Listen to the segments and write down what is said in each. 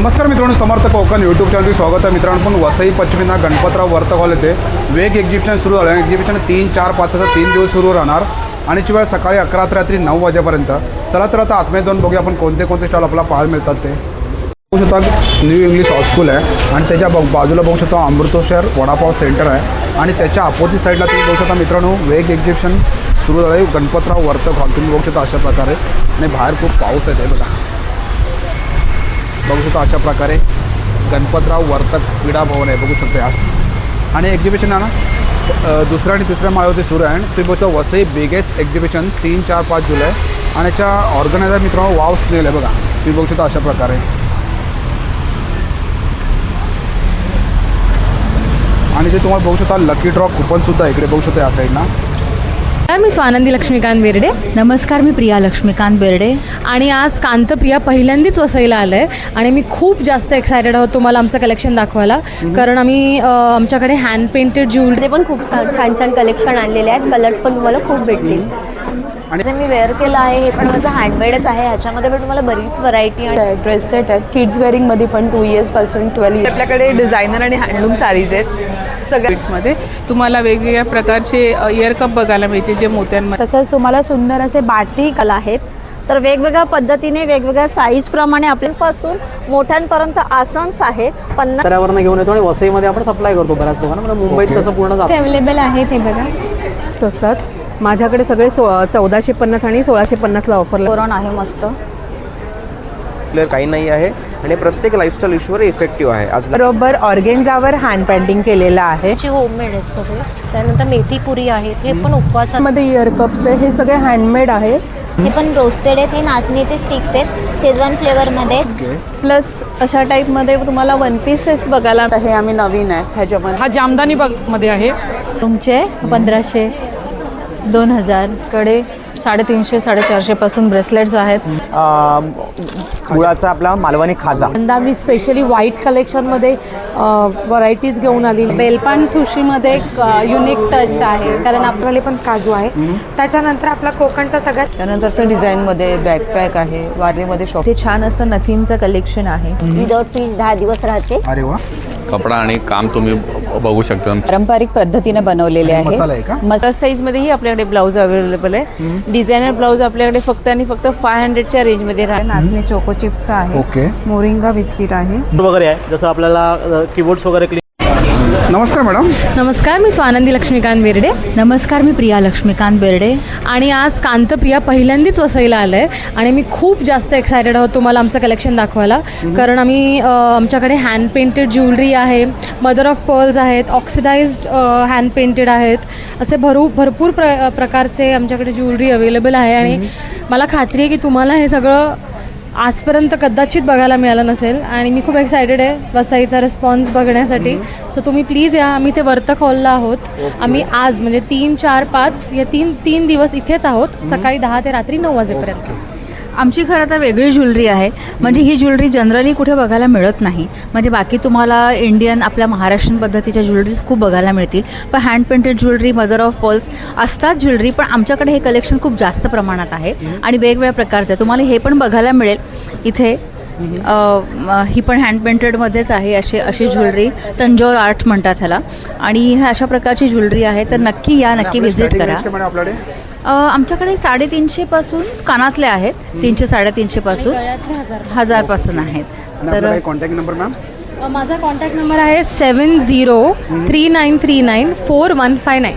नमस्कार मित्रांनो, समर्थ कोकण यूट्यूब चॅनलवर स्वागत आहे मित्रांनो. पण वसई पश्चिमेना गणपतराव वर्तक हॉल येथे वेग एक्झिबिशन सुरू झालं आहे. एक्झिबिशन 3, 4, 5 असं 3 दिवस सुरू राहणार आणि ची वेळ सकाळी 11 ते रात्री 9 वाजेपर्यंत. चला तर आता आतमध्ये जाऊन बघूया आपण कोणते कोणते स्टॉल आपल्याला पाहायला मिळतात ते. बघू शकता न्यू इंग्लिश हायस्कूल आहे आणि त्याच्या बाजूला बघू शकता अमृतसर वडापाव सेंटर आहे आणि त्याच्या अपोजिट साईडला तुम्ही बघू शकता मित्रांनो वेग एक्झिबिशन सुरू झालं आहे गणपतराव वर्तक हॉल. तुम्ही बघू शकता अशा प्रकारे आणि बाहेर खूप पाऊस आहे बघा. बघू शकता अशा प्रकारे गणपतराव वर्तक क्रीडा भवन आहे बघू शकता आज. आणि एक्झिबिशन आहे ना दुसऱ्या आणि तिसऱ्या माळ्यावरती सुरू आहे. तुम्ही बघू शकता वसई बिगेस्ट एक्झिबिशन 3, 4, 5 जुलै आणि याच्या ऑर्गनायझर मित्रांनो वाव स्नेल आहे बघा. तुम्ही बघू शकता अशा प्रकारे. आणि ते तुम्हाला बघू शकता लकी ड्रॉ कुपनसुद्धा इकडे बघू शकता या साईडला. मी स्वानंदी लक्ष्मीकांत बेर्डे. नमस्कार, मी प्रिया लक्ष्मीकांत बेर्डे. आणि आज कांतप्रिया पहिल्यांदाच वसईला आलं आहे आणि मी खूप जास्त एक्सायटेड आहोत तुम्हाला आमचं कलेक्शन दाखवायला. कारण आम्ही आमच्याकडे हँड पेंटेड ज्वेलरी पण खूप छान छान कलेक्शन आणलेले आहेत. कलर्स पण तुम्हाला खूप भेटतील. आणि मी वेअर केलं आहे, हे पण माझं हँडमेडच आहे. ह्याच्यामध्ये पण तुम्हाला बरीच व्हरायटी आणि ड्रेस सेट आहेत. किड्स वेअरिंगमध्ये पण 2 इयर्सपासून 12 इयर्स. आपल्याकडे डिझायनर आणि हँडलूम साडीज आहेत. सगळ्यामध्ये तुम्हाला वेगवेगळ्या प्रकारचे इयर कप बघायला मिळते जे मोत्यांमध्ये. तसंच तुम्हाला सुंदर असे बाटी कला आहेत. तर वेगवेगळ्या पद्धतीने वेगवेगळ्या साईजप्रमाणे आपल्यापासून मोठ्यांपर्यंत आसन्स आहेत. 50 स्तरावरनं घेऊन येतो आणि वसईमध्ये आपण सप्लाय करतो बऱ्याच लोकांना. म्हणजे मुंबईत तसं पूर्ण जातं. अवेलेबल आहे ते बघा. असतात माझ्याकडे सगळे 1450 आणि 1650ला ऑफर कोरोना आहे मस्त. काही नाही आहे आणि प्रत्येक लाईफस्टाईल इश्यूवर इफेक्टिव्ह आहे. आज बरोबर ऑर्गेन्झावर हँड पेंटिंग केलेलं आहे. होममेड आहेत सगळे. त्यानंतर मेथी पुरी आहेत. हे पण उपवासामध्ये इयर कप्स आहे. हे सगळे हँडमेड आहे. हे पण रोस्टेड आहेत. हे नाचणीचे स्टिक्स आहेत शेजवान फ्लेवरमध्ये. प्लस अशा टाईपमध्ये तुम्हाला 1 पीसेस बघायला. हे आम्ही नवीन आहे ह्याच्यामध्ये. हा जामदानी मध्ये आहे. तुमचे 1500 2000 कडे 350, 450 पासून ब्रेसलेट्स आहेत. गुळाचा आपला मालवणी खाजा. यंदा मी स्पेशली व्हाईट कलेक्शनमध्ये व्हरायटीज घेऊन आली. बेलपान ठुशीमध्ये एक युनिक टच आहे कारण आपल्याला पण काजू आहे. त्याच्यानंतर आपला कोकणचा सगळ्यात त्यानंतर डिझाईनमध्ये बॅकपॅक आहे. वारीमध्ये शॉप. ते छान असं नथींचं कलेक्शन आहे. विदाउट फ्रीज 10 दिवस राहते. अरे वा. कपडा आणि काम तुम्ही बघू शकता. पारंपरिक पद्धतीने बनवलेले आहे. मसाला आहे का? प्लस साईजमध्येही आपल्याकडे ब्लाऊज अवेलेबल आहे. डिझायनर ब्लाऊज आपल्याकडे फक्त आणि फक्त 500च्या रेंजमध्ये राहते. नाचणी चोको चिप्स आहे. ओके. मोरिंगा बिस्किट आहे. वगैरे आहे जसं आपल्याला कीबोर्ड्स वगैरे. नमस्कार मॅडम. नमस्कार, मी स्वानंदी लक्ष्मीकांत बेर्डे. नमस्कार, मी प्रिया लक्ष्मीकांत बेर्डे. आणि आज कांतप्रिया पहिल्यांदाच वसईला आलं आहे आणि मी खूप जास्त एक्सायटेड आहोत तुम्हाला आमचं कलेक्शन दाखवायला. कारण आम्ही आमच्याकडे हँड पेंटेड ज्वेलरी आहे, मदर ऑफ पर्ल्स आहेत, ऑक्सिडाइज्ड हँड पेंटेड आहेत. असे भरपूर प्रकारचे आमच्याकडे ज्वेलरी अवेलेबल आहे. आणि मला खात्री आहे की तुम्हाला हे सगळं आजपर्यंत कदाचित बघायला मिळालं नसेल आणि मी खूप एक्सायटेड आहे वसईचा रिस्पॉन्स बघण्यासाठी. सो तुम्ही प्लीज या. आम्ही ते वर्तक हॉलला आहोत. आम्ही आज म्हणजे 3, 4, 5 या तीन दिवस इथेच आहोत. सकाळी 10 ते रात्री 9 वाजेपर्यंत. आमची खरं तर वेगळी ज्वेलरी आहे. म्हणजे ही ज्वेलरी जनरली कुठे बघायला मिळत नाही. म्हणजे बाकी तुम्हाला इंडियन आपल्या महाराष्ट्रीयन पद्धतीच्या ज्वेलरीज खूप बघायला मिळतील. पण hand painted jewellery, mother of pearls असतात ज्वेलरी. पण आमच्याकडे हे कलेक्शन खूप जास्त प्रमाणात आहे आणि वेगवेगळ्या प्रकारचं आहे. तुम्हाला हे पण बघायला मिळेल इथे. ही पण हँड पेंटेडमध्येच आहे. अशी ज्वेलरी तंजोर आर्ट म्हणतात ह्याला. आणि ह्या अशा प्रकारची ज्वेलरी आहे. तर नक्की या, नक्की व्हिजिट करा. आमच्याकडे 350 पासून कानातले आहेत. 300, 350 पासून 1000 पासून आहेत. तर कॉन्टॅक्ट नंबर मॅम. माझा कॉन्टॅक्ट नंबर आहे 7039394159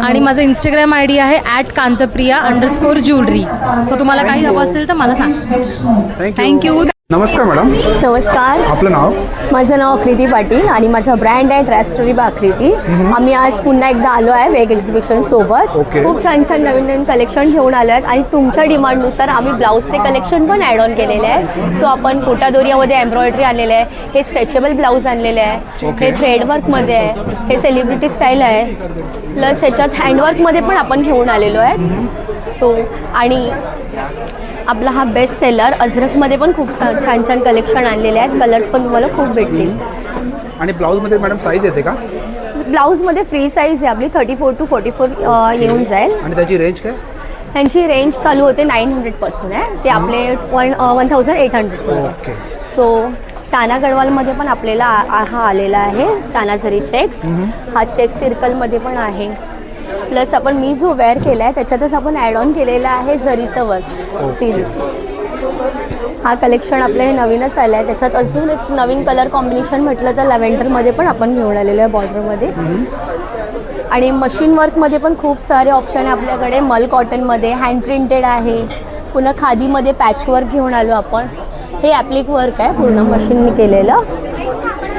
आणि माझा इंस्टाग्राम ID आहे @कांतप्रिया_ज्वेलरी. सो तुम्हाला काही हवं असेल तर मला सांगा. थँक्यू. नमस्कार मॅडम. नमस्कार. आपलं नाव? माझं नाव आकृती पाटील आणि माझा ब्रँड आहे ट्रॅप स्टोरी बाय आकृती. आम्ही आज पुन्हा एकदा आलो आहे वेग एक्झिबिशन सोबत. खूप छान छान नवीन नवीन कलेक्शन घेऊन आलो आहेत आणि तुमच्या डिमांडनुसार आम्ही ब्लाऊजचे कलेक्शन पण ॲड ऑन केलेले आहे. सो आपण कोटादोरियामध्ये एम्ब्रॉयडरी आणलेलं आहे. हे स्ट्रेचेबल ब्लाऊज आणलेले आहे. हे थ्रेडवर्कमध्ये आहे. हे सेलिब्रिटी स्टाईल आहे. प्लस ह्याच्यात हँडवर्कमध्ये पण आपण घेऊन आलेलो आहे. सो आणि आपला हा बेस्ट सेलर अजरकमध्ये पण खूप छान छान कलेक्शन आणलेले आहेत. कलर्स पण तुम्हाला खूप भेटतील. आणि ब्लाऊजमध्ये मॅडम साईज येते का? ब्लाऊजमध्ये फ्री साईज आहे आपली 34 to 44 येऊन जाईल. आणि त्याची रेंज काय? ह्यांची रेंज चालू होते 900 पासून आहे. ते आपले 1800. ओके. सो ताना गडवालमध्ये पण आपल्याला हा आलेला आहे तानाझरी चेक्स. हा चेक सर्कलमध्ये पण आहे. प्लस आपण मी जो वेअर केला आहे त्याच्यातच आपण ॲड ऑन केलेला आहे जरीचं वर्क. सिरीज हा कलेक्शन आपलं हे नवीनच आलं आहे. त्याच्यात अजून एक नवीन कलर कॉम्बिनेशन म्हटलं तर लॅव्हेंडरमध्ये पण आपण घेऊन आलेलं आहे बॉर्डरमध्ये. आणि मशीन वर्कमध्ये पण खूप सारे ऑप्शन आहे आपल्याकडे. मल कॉटनमध्ये हँड प्रिंटेड आहे. पुन्हा खादीमध्ये पॅचवर्क घेऊन आलो आपण. हे ॲप्लिक वर्क आहे पूर्ण मशीनने केलेलं.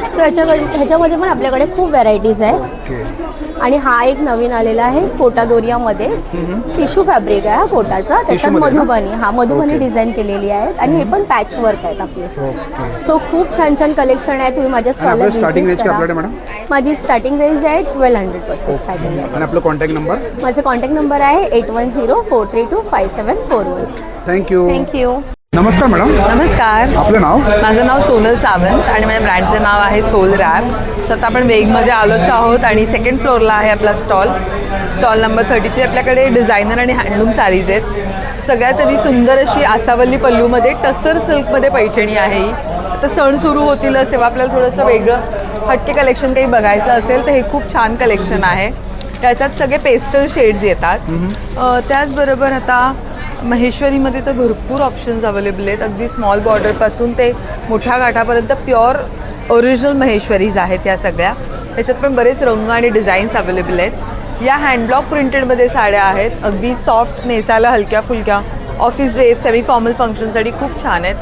सो ह्याच्यामध्ये पण आपल्याकडे खूप व्हरायटीज आहे. आणि हा एक नवीन आलेला आहे कोटा दोरियामध्येच. टिश्यू फॅब्रिक आहे हा कोटाचा. त्याच्यात मधुबनी डिझाईन केलेली आहेत आणि हे पण पॅच वर्क आहेत आपले. सो खूप छान छान कलेक्शन आहे. तुम्ही माझ्या स्टॉलला स्टार्टिंग रेंज काय आपल्याकडे मॅडम? माझी स्टार्टिंग रेंज आहे 1200 स्टार्टिंग आहे. आणि आपला कॉन्टॅक्ट नंबर? माझा कॉन्टॅक्ट नंबर आहे 8104325741. थँक्यू. नमस्कार मॅडम. नमस्कार. आपलं नाव? माझं नाव सोनल सावंत आणि माझ्या ब्रँडचं नाव आहे सोल रॅप. सो आता आपण वेगमध्ये आलोच आहोत आणि सेकंड फ्लोअरला आहे आपला स्टॉल नंबर 33. आपल्याकडे डिझायनर आणि हँडलूम साडीज आहेत. सगळ्यात आधी सुंदर अशी आसावल्ली पल्लूमध्ये टसर सिल्कमध्ये पैठणी आहे ही. आता सण सुरू होतील तेव्हा आपल्याला थोडंसं वेगळं हटके कलेक्शन काही बघायचं असेल तर हे खूप छान कलेक्शन आहे. त्याच्यात सगळे पेस्टल शेड्स येतात. त्याचबरोबर आता महेश्वरीमध्ये तर भरपूर ऑप्शन्स अवेलेबल आहेत. अगदी स्मॉल बॉर्डरपासून ते मोठ्या गाठापर्यंत प्युअर ओरिजिनल महेश्वरीज आहेत या सगळ्या. त्याच्यात पण बरेच रंग आणि डिझाईन्स अवेलेबल आहेत. या हँडब्लॉक प्रिंटेडमध्ये साड्या आहेत. अगदी सॉफ्ट, नेसायला हलक्या फुलक्या, ऑफिस ड्रेप, सेमी फॉर्मल फंक्शनसाठी खूप छान आहेत.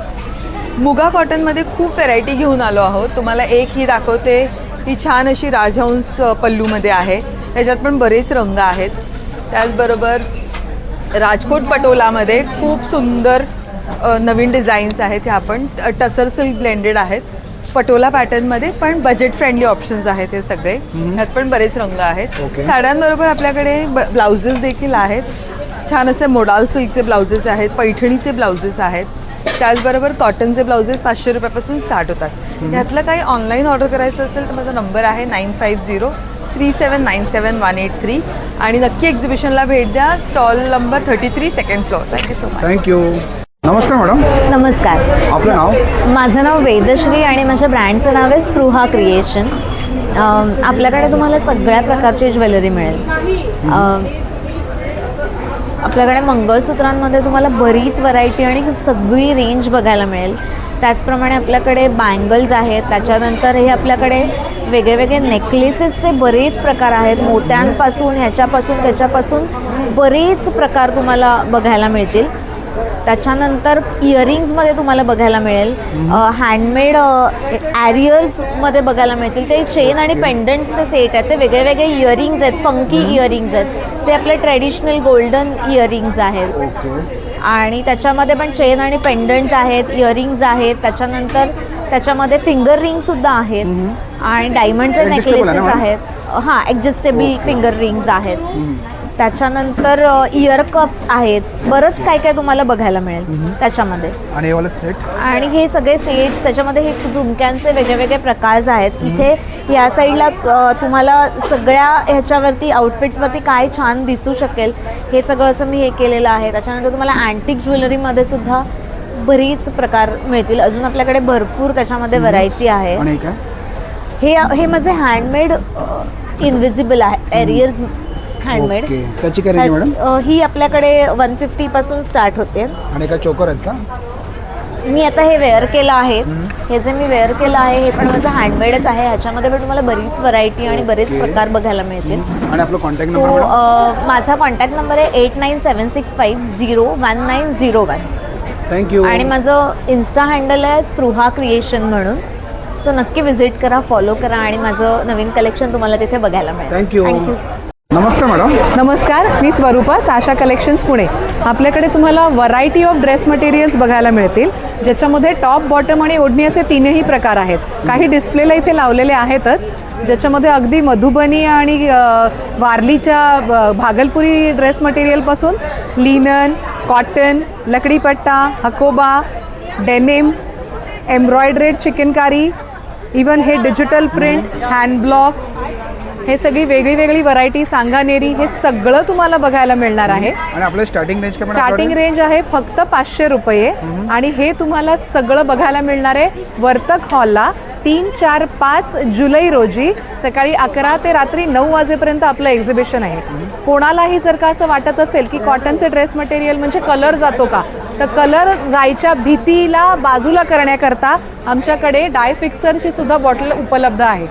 मुगा कॉटनमध्ये खूप व्हरायटी घेऊन आलो आहोत. तुम्हाला एक ही दाखवते. ही छान अशी राजहंस पल्लूमध्ये आहे. ह्याच्यात पण बरेच रंग आहेत. त्याचबरोबर राजकोट पटोलामध्ये खूप सुंदर नवीन डिझाईन्स आहेत. ह्या पण टसर सिल्क ब्लेंडेड आहेत. पटोला पॅटर्नमध्ये पण बजेट फ्रेंडली ऑप्शन्स आहेत हे सगळे. ह्यात पण बरेच रंग आहेत. साड्यांबरोबर आपल्याकडे ब्लाउजेस देखील आहेत. छान असे मोडाल सिल्कचे ब्लाउजेस आहेत. पैठणीचे ब्लाउजेस आहेत. त्याचबरोबर कॉटनचे ब्लाउजेस 500 रुपयापासून स्टार्ट होतात. ह्यातलं काही ऑनलाईन ऑर्डर करायचं असेल तर माझा नंबर आहे 9503797183. आणि नक्की एक्झिबिशनला भेट द्या. Stall number 33 second floor. Thank you so much. Thank you. नमस्कार मॅडम. नमस्कार. आपलं नाव? माझं नाव वेदश्री आणि माझ्या ब्रँडचं नाव आहे स्पृहा क्रिएशन. आपल्याकडे तुम्हाला सगळ्या प्रकारची ज्वेलरी मिळेल. आपल्याकडे मंगळसूत्रांमध्ये तुम्हाला बरीच व्हरायटी आणि सगळी रेंज बघायला मिळेल. त्याचप्रमाणे आपल्याकडे बँगल्स आहेत. त्याच्यानंतर हे आपल्याकडे वेगळे वेगळे नेकलेसेसचे बरेच प्रकार आहेत. मोत्यांपासून ह्याच्यापासून त्याच्यापासून बरेच प्रकार तुम्हाला बघायला मिळतील. त्याच्यानंतर इयरिंग्समध्ये तुम्हाला बघायला मिळेल. हँडमेड ॲरियर्समध्ये बघायला मिळतील. ते चेन आणि पेंडंट्सचे सेट आहेत. ते वेगळे वेगळे इयरिंग्ज आहेत. फंकी इयरिंग्ज आहेत. ते आपले ट्रेडिशनल गोल्डन इयरिंग्ज आहेत. आणि त्याच्यामध्ये पण चेन आणि पेंडंट्स आहेत, इयरिंग्ज आहेत. त्याच्यानंतर त्याच्यामध्ये फिंगर रिंगसुद्धा आहेत आणि डायमंडचे नेकलेसेस आहेत. हां, ॲडजस्टेबल फिंगर रिंग्स आहेत. त्याच्यानंतर इयर कप्स आहेत. बरंच काय काय तुम्हाला बघायला मिळेल त्याच्यामध्ये. आणि सेट आणि हे सगळे सेट्स त्याच्यामध्ये हे झुमक्यांचे वेगळे वेगळे प्रकार आहेत. इथे या साईडला तुम्हाला सगळ्या ह्याच्यावरती आउटफिट्सवरती काय छान दिसू शकेल हे सगळं असं मी हे केलेलं आहे. त्याच्यानंतर तुम्हाला अँटिक ज्वेलरीमध्ये सुद्धा बरीच प्रकार मिळतील. अजून आपल्याकडे भरपूर त्याच्यामध्ये व्हरायटी आहे. हे माझे हँडमेड इनविजिबल आहे. Arrears handmade. त्याची काय रेंज मॅडम? ही आपल्याकडे 150 पासून स्टार्ट होते. आणि काय चोकर आहेत का? मी आता हे वेअर केलं आहे. हे जे मी वेअर केलं आहे हे पण माझं हँडमेडच आहे. ह्याच्यामध्ये पण तुम्हाला बरीच व्हरायटी आणि बरेच प्रकार बघायला मिळतील. आणि आपलं कॉन्टॅक्ट नंबर? माझा कॉन्टॅक्ट नंबर आहे 8976501901. थँक्यू. आणि माझं इन्स्टा हँडल आहे स्पृहा क्रिएशन म्हणून. सो नक्की व्हिजिट करा, फॉलो करा आणि माझं नवीन कलेक्शन तुम्हाला तिथे बघायला मिळेल. थँक्यू. नमस्कार मॅडम. नमस्कार. मी स्वरूपा, साशा कलेक्शन्स पुणे. आपल्याकडे तुम्हाला व्हरायटी ऑफ ड्रेस मटेरियल्स बघायला मिळतील ज्याच्यामध्ये टॉप, बॉटम आणि ओढणी असे तीनही प्रकार आहेत. काही डिस्प्लेला इथे लावलेले आहेतच, ज्याच्यामध्ये अगदी मधुबनी आणि वारलीच्या भागलपुरी ड्रेस मटेरियलपासून linen, cotton, Lakdipatta, Hakoba, denim, embroidered chikankari, even हे डिजिटल प्रिंट, हँड ब्लॉक, हे सगळी वेगळी वेगळी व्हरायटी, सांगानेरी, हे सगळं तुम्हाला बघायला मिळणार आहे. आणि आपलं स्टार्टिंग रेंज काय स्टार्टिंग रेंज आहे फक्त 500 रुपये आणि हे तुम्हाला सगळं बघायला मिळणार आहे वर्तक हॉलला 3, 4, 5 जुलै रोजी सकाळी 11 ते रात्री 9 वाजेपर्यंत आपलं एक्झिबिशन आहे. कोणालाही जर का असं वाटत असेल की कॉटनचे ड्रेस मटेरियल म्हणजे कलर जातो का, तर कलर जायच्या भीतीला बाजूला करण्याकरता आमच्याकडे डाय फिक्सरची सुद्धा बॉटल उपलब्ध आहे.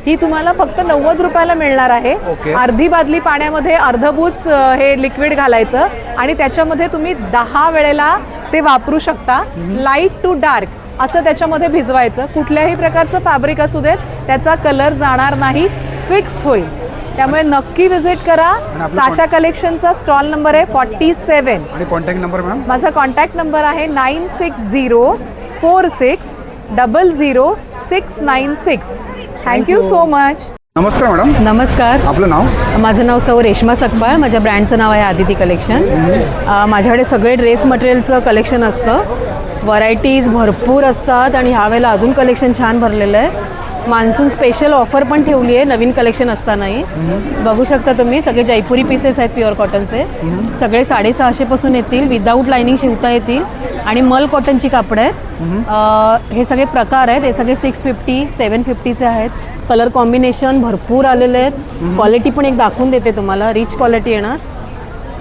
ही तुम्हाला फक्त 90 रुपयाला मिळणार आहे. अर्धी बादली पाण्यामध्ये अर्धबूच हे लिक्विड घालायचं आणि त्याच्यामध्ये तुम्ही 10 वेळेला ते वापरू शकता. लाईट टू डार्क असं त्याच्यामध्ये भिजवायचं. कुठल्याही प्रकारचं फॅब्रिक असू देत त्याचा कलर जाणार नाही, फिक्स होईल. त्यामुळे नक्की व्हिजिट करा. साशा कलेक्शनचा स्टॉल नंबर आहे 47. आणि कॉन्टॅक्ट नंबर मॅम? माझा कॉन्टॅक्ट नंबर आहे 9604600696. Thank you so much. नमस्कार मॅडम. नमस्कार, आपलं नाव? माझं नाव सौ रेश्मा सकपाळ. माझ्या ब्रँडचं नाव आहे आदिती कलेक्शन. माझ्याकडे सगळे ड्रेस मटेरियलचं कलेक्शन असतं. व्हरायटीज भरपूर असतात आणि ह्यावेळेला अजून कलेक्शन छान भरलेलं आहे. मान्सून स्पेशल ऑफर पण ठेवली आहे नवीन कलेक्शन असतानाही. बघू शकता तुम्ही, सगळे जयपुरी पीसेस आहेत प्युअर कॉटनचे. सगळे 650 पासून येतील, विदाऊट लाइनिंग शिवता येतील आणि मल कॉटनची कापड आहेत. हे सगळे प्रकार आहेत. हे सगळे 650, 750चे आहेत. कलर कॉम्बिनेशन भरपूर आलेले आहेत. क्वालिटी पण एक दाखवून देते तुम्हाला, रिच क्वालिटी येणार.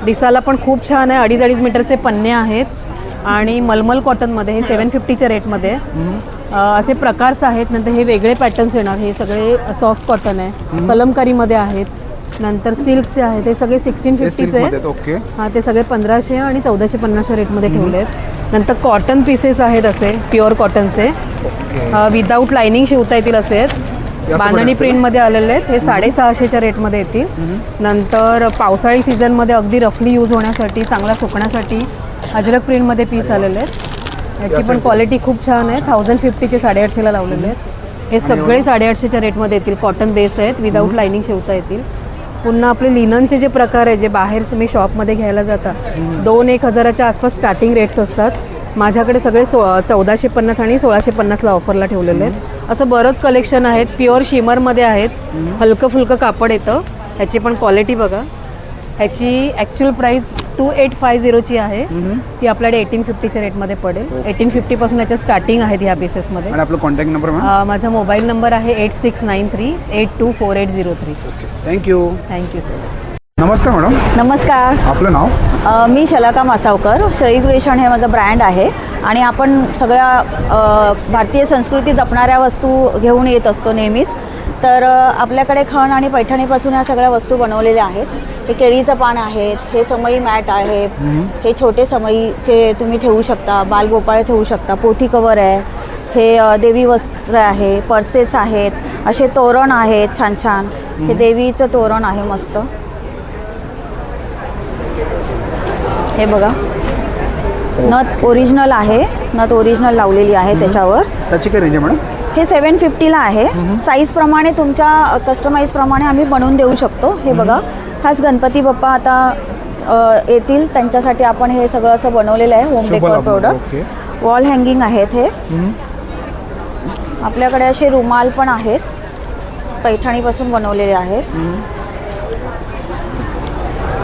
दिसायला पण खूप छान आहे. 2.5 मीटरचे पन्ने आहेत आणि मलमल कॉटनमध्ये हे 750च्या रेटमध्ये असे प्रकारस आहेत. नंतर हे वेगळे पॅटर्न्स येणार. हे सगळे सॉफ्ट कॉटन आहे, कलमकारीमध्ये आहेत. नंतर सिल्कचे आहेत, हे सगळे 1650चे आहेत. हां, ते सगळे 1500 आणि 1450 रेटमध्ये ठेवले आहेत. नंतर कॉटन पीसेस आहेत असे प्युअर कॉटनचे, विदाऊट लाइनिंग शिवता येतील असे आहेत. बांधणी प्रिंटमध्ये आलेले आहेत. हे 650च्या रेटमध्ये येतील. नंतर पावसाळी सीझनमध्ये अगदी रफली यूज होण्यासाठी, चांगला सुकण्यासाठी अजरक प्रिंटमध्ये पीस आलेले आहेत. याची पण क्वालिटी खूप छान आहे. 1050चे 850ला लावलेले आहेत. हे सगळे 850च्या रेटमध्ये येतील. कॉटन बेस आहेत, विदाऊट लाइनिंग शिवता येतील. पुन्हा आपले लिननचे जे प्रकार आहे, जे बाहेर तुम्ही शॉपमध्ये घ्यायला जाता, 2-1000च्या आसपास स्टार्टिंग रेट्स असतात. माझ्याकडे सगळे 1450 आणि 1650ला ऑफरला ठेवलेले आहेत. असं बरंच कलेक्शन आहेत. प्युअर शिमरमध्ये आहेत. हलकं फुलकं कापड येतं. ह्याची पण क्वालिटी बघा. ह्याची ॲक्च्युअल प्राईस 2850ची आहे. ती आपल्याकडे 1850च्या रेटमध्ये पडेल. 1850पासून याच्या स्टार्टिंग आहेत ह्या पीसेसमध्ये. आणि आपलं कॉन्टॅक्ट नंबर? माझा मोबाईल नंबर आहे 8693824803. Thank you so much. नमस्कार मॅडम. नमस्कार, आपलं नाव? मी शलाका मासावकर. श्रेयी क्रिएशन हे माझं ब्रँड आहे आणि आपण सगळ्या भारतीय संस्कृती जपणाऱ्या वस्तू घेऊन येत असतो नेहमीच. तर आपल्याकडे खण आणि पैठणीपासून ह्या सगळ्या वस्तू बनवलेल्या आहेत. हे केळीचं पान आहेत, हे समई मॅट आहे, हे छोटे समईचे तुम्ही ठेवू शकता, बालगोपाळ ठेवू शकता, पोथी कवर आहे, हे देवी वस्त्र आहे, पर्सेस आहेत, असे तोरण आहेत छान छान. हे देवीचं तोरण आहे मस्त. हे बघा, नथ ओरिजिनल आहे, नथ ओरिजिनल लावलेली आहे त्याच्यावर. त्याची काय रेंज आहे मॅडम? हे 750ला आहे. साईजप्रमाणे तुमच्या कस्टमाइजप्रमाणे आम्ही बनवून देऊ शकतो. हे बघा, खास गणपती बाप्पा आता येतील त्यांच्यासाठी आपण हे सगळं असं बनवलेलं आहे. Home decor product. Wall hanging आहेत. हे आपल्याकडे असे रुमाल पण आहेत, पैठणीपासून बनवलेले आहेत.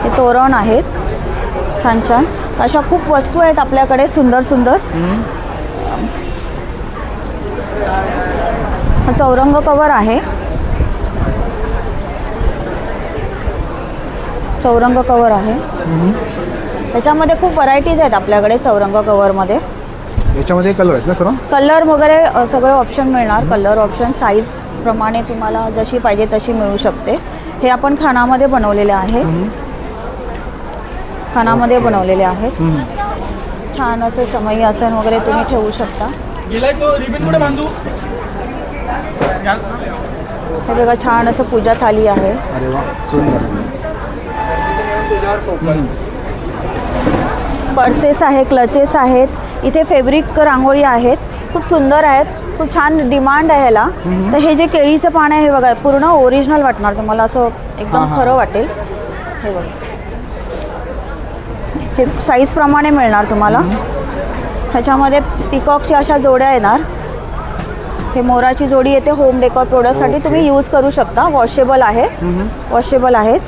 हे तोरण आहेत छान छान. अशा खूप वस्तू आहेत आपल्याकडे सुंदर सुंदर. हा चौरंग कवर आहे. चौरंग कवर आहे. त्याच्यामध्ये खूप व्हरायटीज आहेत आपल्याकडे चौरंग कवरमध्ये. याच्यामध्ये कलर आहेत ना सर? कलर वगैरे सगळे ऑप्शन मिळणार. कलर ऑप्शन साईज प्रमाणे तुम्हाला जशी पाहिजे तशी मिळू शकते. हे आपण खानामध्ये बनवलेले आहे. खानामध्ये बनवलेले आहेत. छान असं समई आसन वगैरे तुम्ही ठेवू शकता. हे बघा, छान असं पूजा थाली आहे. अरे वा, सुंदर. पर्सेस आहे, क्लचेस आहेत. इथे फॅब्रिक रांगोळी आहेत, खूप सुंदर आहेत. खूप छान डिमांड आहे ह्याला. तर हे जे केळीचं पान आहे हे बघा, पूर्ण ओरिजिनल वाटणार तुम्हाला, असं एकदम खरं वाटेल. हे बघा, हे साईजप्रमाणे मिळणार तुम्हाला. ह्याच्यामध्ये पिकॉकच्या अशा जोड्या येणार. हे मोराची जोडी येते होम डेकोर प्रोडक्टसाठी तुम्ही यूज करू शकता. वॉशेबल आहे, वॉशेबल आहेत.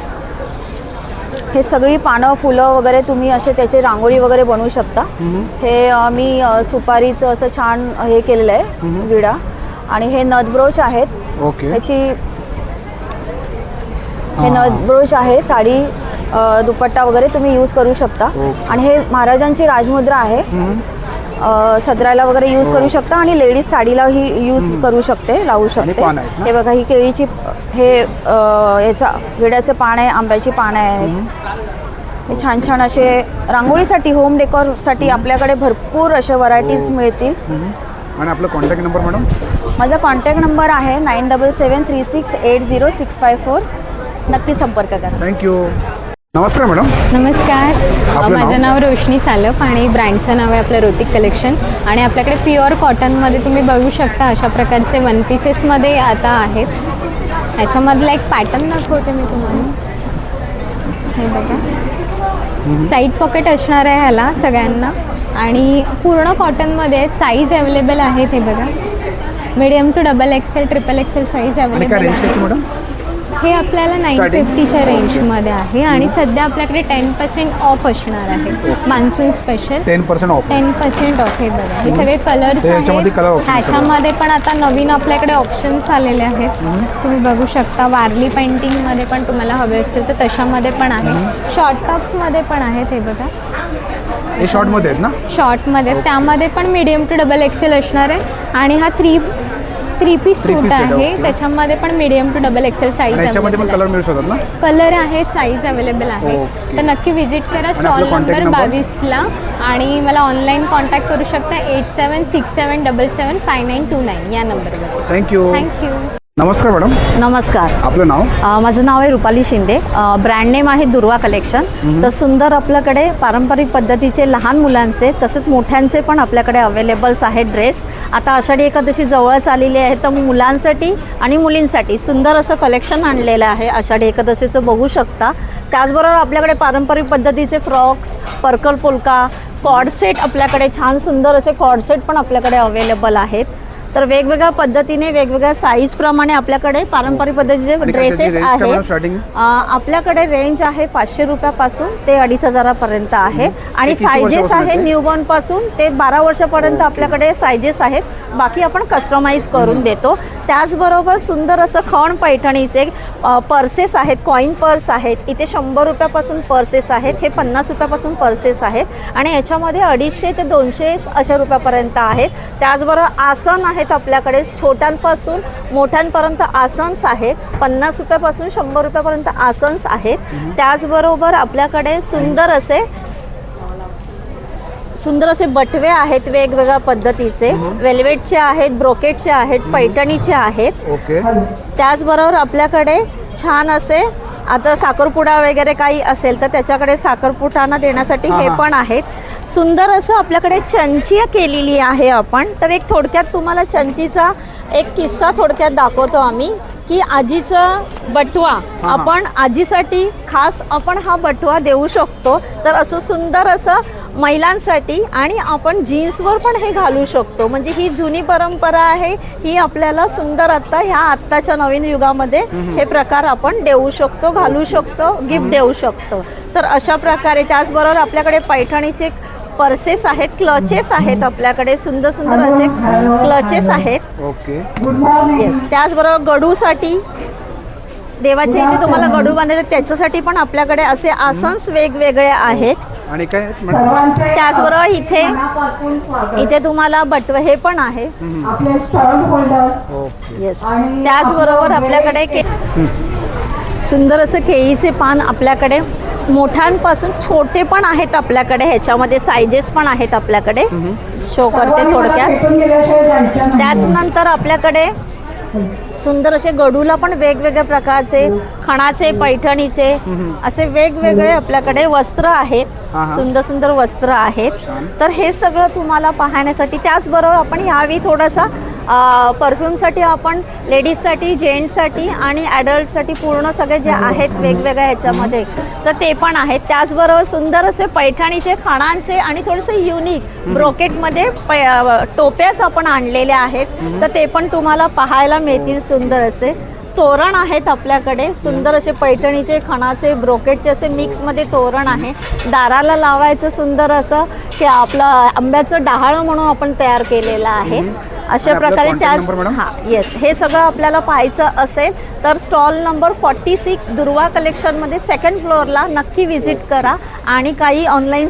हे सगळी पानं फुलं वगैरे तुम्ही असे त्याची रांगोळी वगैरे बनवू शकता. हे मी सुपारीचं असं छान हे केलेलं आहे विडा. आणि हे नथ ब्रोच आहेत. ओके. ह्याची हे नथ ब्रोच आहे. साडी दुपट्टा वगैरे तुम्ही यूज करू शकता. आणि हे महाराजांची राजमुद्रा आहे. सदराला वगैरे यूज करू शकता आणि लेडीज साडीलाही यूज करू शकते, लावू शकते. हे बघा ही केळीची हे याचा विड्याचं पान आहे, आंब्याची पानं आहेत. हे छान छान असे रांगोळीसाठी होम डेकोरसाठी आपल्याकडे भरपूर अशा व्हरायटीज मिळतील. आणि आपला कॉन्टॅक्ट नंबर मॅडम? माझा कॉन्टॅक्ट नंबर आहे 9773680654. नक्की संपर्क करा. थँक्यू. नमस्कार मॅडम. नमस्कार, माझं नाव रोशनी सालप आणि ब्रँडचं नाव आहे आपलं ऋतिक कलेक्शन. आणि आपल्याकडे प्युअर कॉटनमध्ये तुम्ही बघू शकता अशा प्रकारचे वन पीसेसमध्ये आता आहेत. ह्याच्यामधला एक पॅटर्न दाखवते मी तुम्हाला. हे बघा, साईड पॉकेट असणार आहे ह्याला सगळ्यांना आणि पूर्ण कॉटनमध्ये साईज अवेलेबल आहेत. हे बघा, medium to XXL, XXL size available आहे. हे आपल्याला 950च्या रेंजमध्ये आहे आणि सध्या आपल्याकडे 10% ऑफ असणार आहे. Monsoon special 10% of. 10% ऑफ. हे बघा, हे सगळे कलर्स आहेत. ह्याच्यामध्ये पण आता नवीन आपल्याकडे ऑप्शन्स आलेले आहेत. तुम्ही बघू शकता. वारली पेंटिंगमध्ये पण तुम्हाला हवे असेल तर तशामध्ये पण आहे. शॉर्ट टॉप्समध्ये पण आहेत. हे बघा, हे शॉर्टमध्ये आहेत ना? शॉर्टमध्ये. त्यामध्ये पण मीडियम टू XXL असणार आहे. आणि हा थ्री पीस सूट आहे. त्याच्यामध्ये पण मीडियम टू XXL साईज त्याच्यामध्ये कलर मिळू शकतात ना? कलर आहेत, साईज अवेलेलेबल आहे. तर नक्की व्हिजिट करा स्टॉल नंबर 22ला. आणि मला ऑनलाईन कॉन्टॅक्ट करू शकता 8767775929 या नंबरवर. थँक्यू. थँक्यू. नमस्कार मॅडम. नमस्कार. आपलं नाव? माझं नाव आहे रुपाली शिंदे. ब्रँड नेम आहे दुर्वा कलेक्शन. तर सुंदर आपल्याकडे पारंपरिक पद्धतीचे लहान मुलांचे तसेच मोठ्यांचे पण आपल्याकडे अवेलेबल्स आहेत ड्रेस. आता आषाढी एकादशी जवळच आलेली आहे तर मुलांसाठी आणि मुलींसाठी सुंदर असं कलेक्शन आणलेलं आहे. आषाढी एकादशीचं बघू शकता. त्याचबरोबर आपल्याकडे पारंपरिक पद्धतीचे फ्रॉक्स, पर्कल पोलका, कॉर्ड सेट आपल्याकडे छान सुंदर असे कॉर्ड सेट पण आपल्याकडे अवेलेबल आहेत. तर वेगवेगळ्या पद्धतीने वेगवेगळ्या साईजप्रमाणे आपल्याकडे पारंपरिक पद्धतीचे ड्रेसेस आहेत. आपल्याकडे रेंज आहे 500 रुपयापासून ते 2500पर्यंत आहे. आणि सायझेस आहे न्यूबॉर्नपासून ते 12 वर्षापर्यंत आपल्याकडे सायझेस आहेत. बाकी आपण कस्टमाइज करून देतो. त्याचबरोबर सुंदर असं खण पैठणीचे पर्सेस आहेत, कॉईन पर्स आहेत. इथे 100 रुपयापासून पर्सेस आहेत. हे 50 रुपयापासून पर्सेस आहेत. आणि याच्यामध्ये 250 ते 200 अशा रुपयापर्यंत आहेत. त्याचबरोबर आसन आहेत आपल्याकडे, छोट्यांपासून मोठ्यांपर्यंत आसन्स आहेत. 50 रुपयापासून 100 रुपयापर्यंत आसन्स आहेत. त्याचबरोबर आपल्याकडे सुंदर असे बटवे आहेत वेगवेगळ्या पद्धतीचे. वेल्वेटचे आहेत, ब्रोकेटचे आहेत, पैठणीचे आहेत. त्याचबरोबर आपल्याकडे छान असे आता साखरपुडा वगैरे काही असेल तर त्याच्याकडे साखरपुडांना देण्यासाठी हे पण आहेत. सुंदर असं आपल्याकडे चंचिया केलेली आहे आपण. तर एक थोडक्यात तुम्हाला चंचीचा एक किस्सा थोडक्यात दाखवतो आम्ही की आजीचा बटवा आपण आजीसाठी खास आपण हा बटवा देऊ शकतो. तर असं सुंदर असं महिलांसाठी आणि आपण जीन्सवर पण हे घालू शकतो. म्हणजे ही जुनी परंपरा आहे. ही आपल्याला सुंदर आत्ताच्या नवीन युगामध्ये हे प्रकार आपण देऊ शकतो, घालू शकतो, गिफ्ट देऊ शकतो. तर अशा प्रकारे त्याचबरोबर आपल्याकडे पैठणीचे पर्सेस आहेत, क्लचेस आहेत. आपल्याकडे सुंदर सुंदर असे क्लचेस आहेत. त्याचबरोबर गडूसाठी देवाच्या इथे तुम्हाला गडू बांधायचे त्याच्यासाठी पण आपल्याकडे असे आसन्स वेगवेगळे आहेत. आणि काय त्याचबरोबर इथे तुम्हाला बटवे हे पण आहे. त्याचबरोबर आपल्याकडे सुंदर असं केळीचे पान आपल्याकडे मोठ्यांपासून छोटे पण आहेत आपल्याकडे. ह्याच्यामध्ये सायझेस पण आहेत आपल्याकडे. शो करते थोडक्यात. त्याचनंतर आपल्याकडे सुंदर असे गडूला पण वेगवेगळ्या प्रकारचे खणाचे, पैठणीचे असे वेगवेगळे आपल्याकडे वस्त्र आहेत. सुंदर सुंदर वस्त्र आहेत. तर हे सगळं तुम्हाला पाहण्यासाठी त्याचबरोबर आपण यावेळी थोडासा परफ्यूमसाठी आपण लेडीजसाठी, जेंट्ससाठी आणि ॲडल्टसाठी पूर्ण सगळे जे आहेत वेगवेगळ्या ह्याच्यामध्ये तर ते पण आहेत. त्याचबरोबर सुंदर असे पैठणीचे, खणांचे आणि थोडेसे युनिक ब्रोकेटमध्ये टोप्याच आपण आणलेल्या आहेत, तर ते पण तुम्हाला पाहायला मिळतील. सुंदर असे तोरण आहेत आपल्याकडे, सुंदर असे पैठणीचे, खणाचे, ब्रोकेटचे असे मिक्समध्ये तोरण आहे. दाराला लावायचं सुंदर असं की आपलं आंब्याचं डहाळं म्हणून आपण तयार केलेलं आहे. अशा प्रकारे त्याच येस, हे सगळं आपल्याला पाहायचं असेल तर स्टॉल नंबर 46 दुर्वा कलेक्शनमध्ये सेकंड फ्लोअरला नक्की व्हिजिट करा. आणि काही ऑनलाईन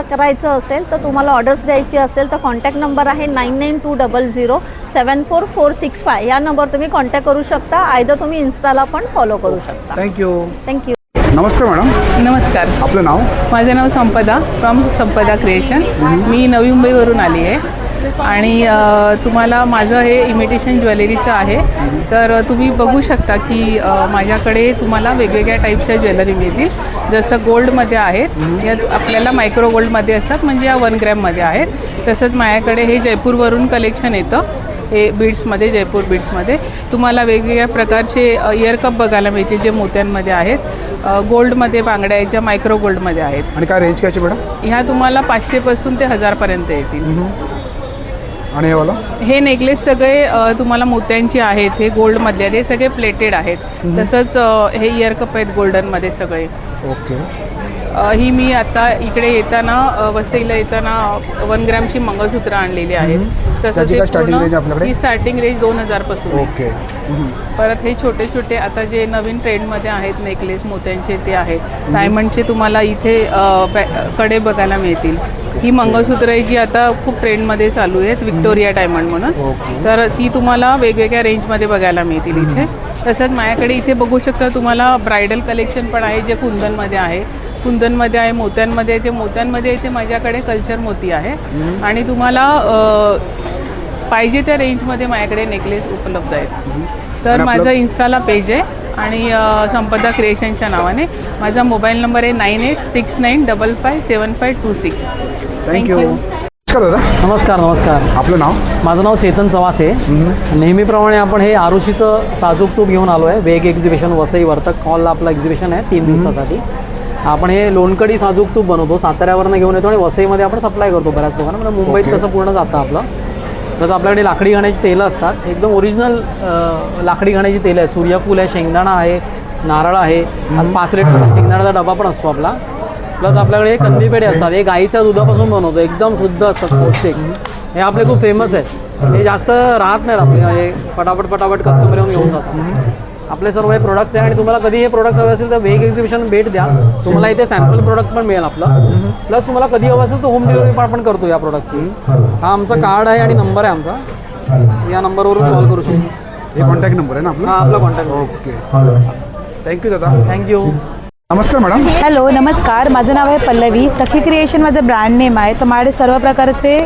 करायचं असेल तर तुम्हाला ऑर्डर्स द्यायची असेल तर कॉन्टॅक्ट नंबर आहे 9920074465. या नंबर तुम्ही कॉन्टॅक्ट करू शकता. आयदर तुम्ही इन्स्टाला पण फॉलो करू शकता. थँक्यू. थँक्यू. नमस्कार मॅडम. नमस्कार. आपलं नाव? माझं नाव संपदा फ्रॉम संपदा क्रिएशन. मी नवी मुंबईवरून आली आहे आणि तुम्हाला माझं हे इमिटेशन ज्वेलरीचं आहे. तर तुम्ही बघू शकता की माझ्याकडे तुम्हाला वेगवेगळ्या टाईपच्या ज्वेलरी मिळतील. जसं गोल्डमध्ये आहेत, यात आपल्याला मायक्रो गोल्डमध्ये असतात, म्हणजे या 1 ग्रॅममध्ये आहेत. तसंच माझ्याकडे हे जयपूरवरून कलेक्शन येतं, हे बीड्समध्ये, जयपूर बीड्समध्ये तुम्हाला वेगवेगळ्या प्रकारचे इयरकप बघायला मिळतील जे मोत्यांमध्ये आहेत. गोल्डमध्ये बांगड्या आहेत ज्या मायक्रो गोल्डमध्ये आहेत. आणि काय रेंज कशी मॅडम? ह्या तुम्हाला 500 पासून ते 1000 पर्यंत येतील. आणि हे वाला? हे नेकलेस सगळे तुम्हाला मोत्यांचे आहेत, हे गोल्डमधले आहेत, हे सगळे प्लेटेड आहेत. तसंच हे इयरकप आहेत गोल्डनमध्ये सगळे. ओके. ही मी आता इकडे येताना वसईला येताना 1 ग्रॅमची मंगळसूत्र आणलेली आहेत. तसंच हे स्टार्टिंग रेंज आपल्याकडे? ही स्टार्टिंग रेंज 2000 पासून. ओके. परत हे छोटे छोटे आता जे नवीन ट्रेंडमध्ये आहेत नेकलेस मोत्यांचे ते आहेत. डायमंडचे तुम्हाला इथे कडे बघायला मिळतील. ही मंगळसूत्र आहे जी आता खूप ट्रेंडमध्ये चालू आहेत, विक्टोरिया डायमंड म्हणून. तर ती तुम्हाला वेगवेगळ्या रेंजमध्ये बघायला मिळतील इथे. तसंच माझ्याकडे इथे बघू शकता तुम्हाला ब्रायडल कलेक्शन पण आहे जे कुंदनमध्ये आहे. कुंदनमध्ये आहे, मोत्यांमध्ये आहे. ते मोत्यांमध्ये इथे माझ्याकडे कल्चर मोती आहे. आणि तुम्हाला पाहिजे त्या रेंजमध्ये माझ्याकडे नेकलेस उपलब्ध आहेत. तर माझं इन्स्टाला पेज आहे आणि संपदा क्रिएशनच्या नावाने. माझा मोबाईल नंबर आहे 9869557526. थँक्यू. नमस्कार दादा. नमस्कार. आपलं नाव? माझं नाव चेतन चव्हाथे. नेहमीप्रमाणे आपण हे आरुषीचं साजूक तूप घेऊन आलो आहे. वेग एक्झिबिशन वसई वर्तक हॉलला आपलं एक्झिबिशन आहे 3 दिवसासाठी. आपण हे लोणकडी साजूक तूप बनवतो, साताऱ्यावरनं घेऊन येतो आणि वसईमध्ये आपण सप्लाय करतो बऱ्याच लोकांना. म्हणजे मुंबईत तसं पूर्ण जातं आपलं. जसं आपल्याकडे लाकडी घाण्याची तेलं असतात, एकदम ओरिजिनल लाकडी घाण्याची तेलं आहे. सूर्यफूल आहे, शेंगदाणा आहे, नारळ आहे. आज 5 लिटर शेंगदाण्याचा डबा पण असतो आपला. प्लस आपल्याकडे हे कंदीपेढे असतात, हे गाईच्या दुधापासून बनवतो, एकदम शुद्ध असतात, पौष्टिक. हे आपले खूप फेमस आहे. हे जास्त राहत नाहीत आपले, हे पटापट कस्टमर येऊन घेऊन जातात. आपले सर्व हे प्रोडक्ट्स आहे आणि तुम्हाला कधी हे प्रोडक्ट्स हवे असेल तर वेग एक्झिबिशन भेट द्या. तुम्हाला इथे सॅम्पल प्रोडक्ट पण मिळेल आपलं. प्लस तुम्हाला कधी हवं असेल तर होम डिलिव्हरी पण आपण करतो या प्रोडक्टची. हा आमचा कार्ड आहे आणि नंबर आहे आमचा, या नंबरवरून कॉल करू शकतो. हे कॉन्टॅक्ट नंबर आहे ना आपला? हा आपला कॉन्टॅक्ट. ओके. थँक्यू दादा. थँक्यू. नमस्कार मॅडम. हॅलो, नमस्कार. माझं नाव आहे पल्लवी. सखी क्रिएशन माझं ब्रँड नेम आहे. तर माझ्याकडे सर्व प्रकारचे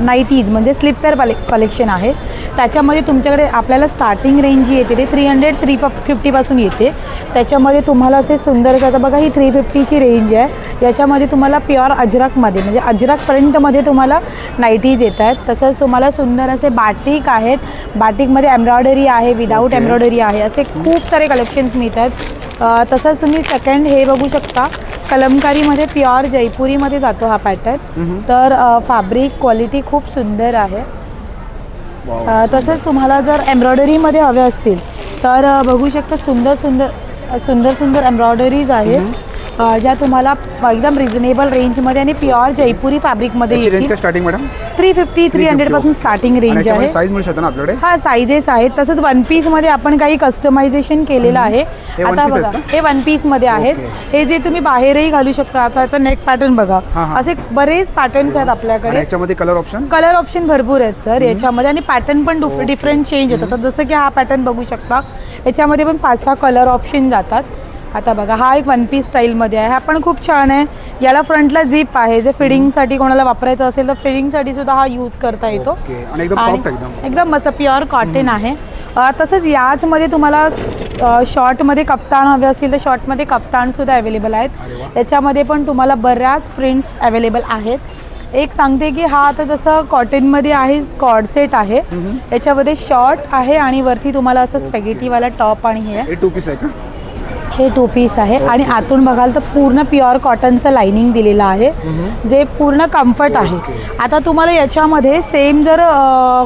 नाईटीज म्हणजे स्लीपवेअर कलेक्शन आहे. त्याच्यामध्ये तुमच्याकडे आपल्याला स्टार्टिंग रेंज जी येते ते 300-350 पासून येते. त्याच्यामध्ये तुम्हाला असे सुंदर आता बघा ही 350ची रेंज आहे. याच्यामध्ये तुम्हाला प्युअर अजरकमध्ये म्हणजे अजरक प्रिंटमध्ये तुम्हाला नाईटीज येत आहेत. तसंच तुम्हाला सुंदर असे बाटिक आहेत. बाटिकमध्ये एम्ब्रॉयडरी आहे, विदाऊट एम्ब्रॉयडरी आहे, असे खूप सारे कलेक्शन्स मिळतात. तसंच तुम्ही सेकंड हे बघू शकता, कलमकारीमध्ये प्युअर जयपुरीमध्ये जातो हा पॅटर्न. तर फॅब्रिक क्वालिटी खूप सुंदर आहे. तसंच तुम्हाला जर एम्ब्रॉयडरीमध्ये हवे असतील तर बघू शकता सुंदर एम्ब्रॉयडरीज आहेत ज्या तुम्हाला एकदम रिजनेबल रेंजमध्ये आणि प्युअर जयपुरी फॅब्रिकमध्ये येतील. स्टार्टिंग मॅडम 350-300 पासून स्टार्टिंग रेंज आहे. साईज मिळू शकते ना आपल्याकडे? हा, साईजेस आहेत. तसंच 1 पीसमध्ये आपण काही कस्टमायझेशन केलेलं आहे. आता बघा हे 1 पीसमध्ये आहेत. हे जे तुम्ही बाहेरही घालू शकता. आता याचा नेक पॅटर्न बघा, असे बरेच पॅटर्न्स आहेत आपल्याकडे. याच्यामध्ये कलर ऑप्शन भरपूर आहेत सर याच्यामध्ये. आणि पॅटर्न पण डिफरंट चेंज होतात. जसं की हा पॅटर्न बघू शकता, याच्यामध्ये पण 5-6 कलर ऑप्शन जातात. आता बघा हा एक 1 पीस स्टाईलमध्ये आहे. हा पण खूप छान आहे. याला फ्रंटला झिप आहे. जे फिडिंगसाठी कोणाला वापरायचं असेल तर फिडिंगसाठी सुद्धा हा यूज करता येतो. एकदम मस्त प्युअर कॉटन आहे. तसंच याचमध्ये तुम्हाला शॉर्टमध्ये कप्तान हवे असतील तर शॉर्टमध्ये कप्तानसुद्धा अवेलेबल आहेत. याच्यामध्ये पण तुम्हाला बऱ्याच प्रिंट्स अवेलेबल आहेत. एक सांगते की हा आता जसं कॉटनमध्ये आहे, कॉर्ड सेट आहे, याच्यामध्ये शॉर्ट आहे आणि वरती तुम्हाला असं स्पॅगेटीवाला टॉप आणि हे हे 2 पीस आहे का? हे 2 पीस आहे आणि आतून बघाल तर पूर्ण प्युअर कॉटनचं लाइनिंग दिलेलं आहे, जे पूर्ण कम्फर्ट आहे. आता तुम्हाला याच्यामध्ये सेम जर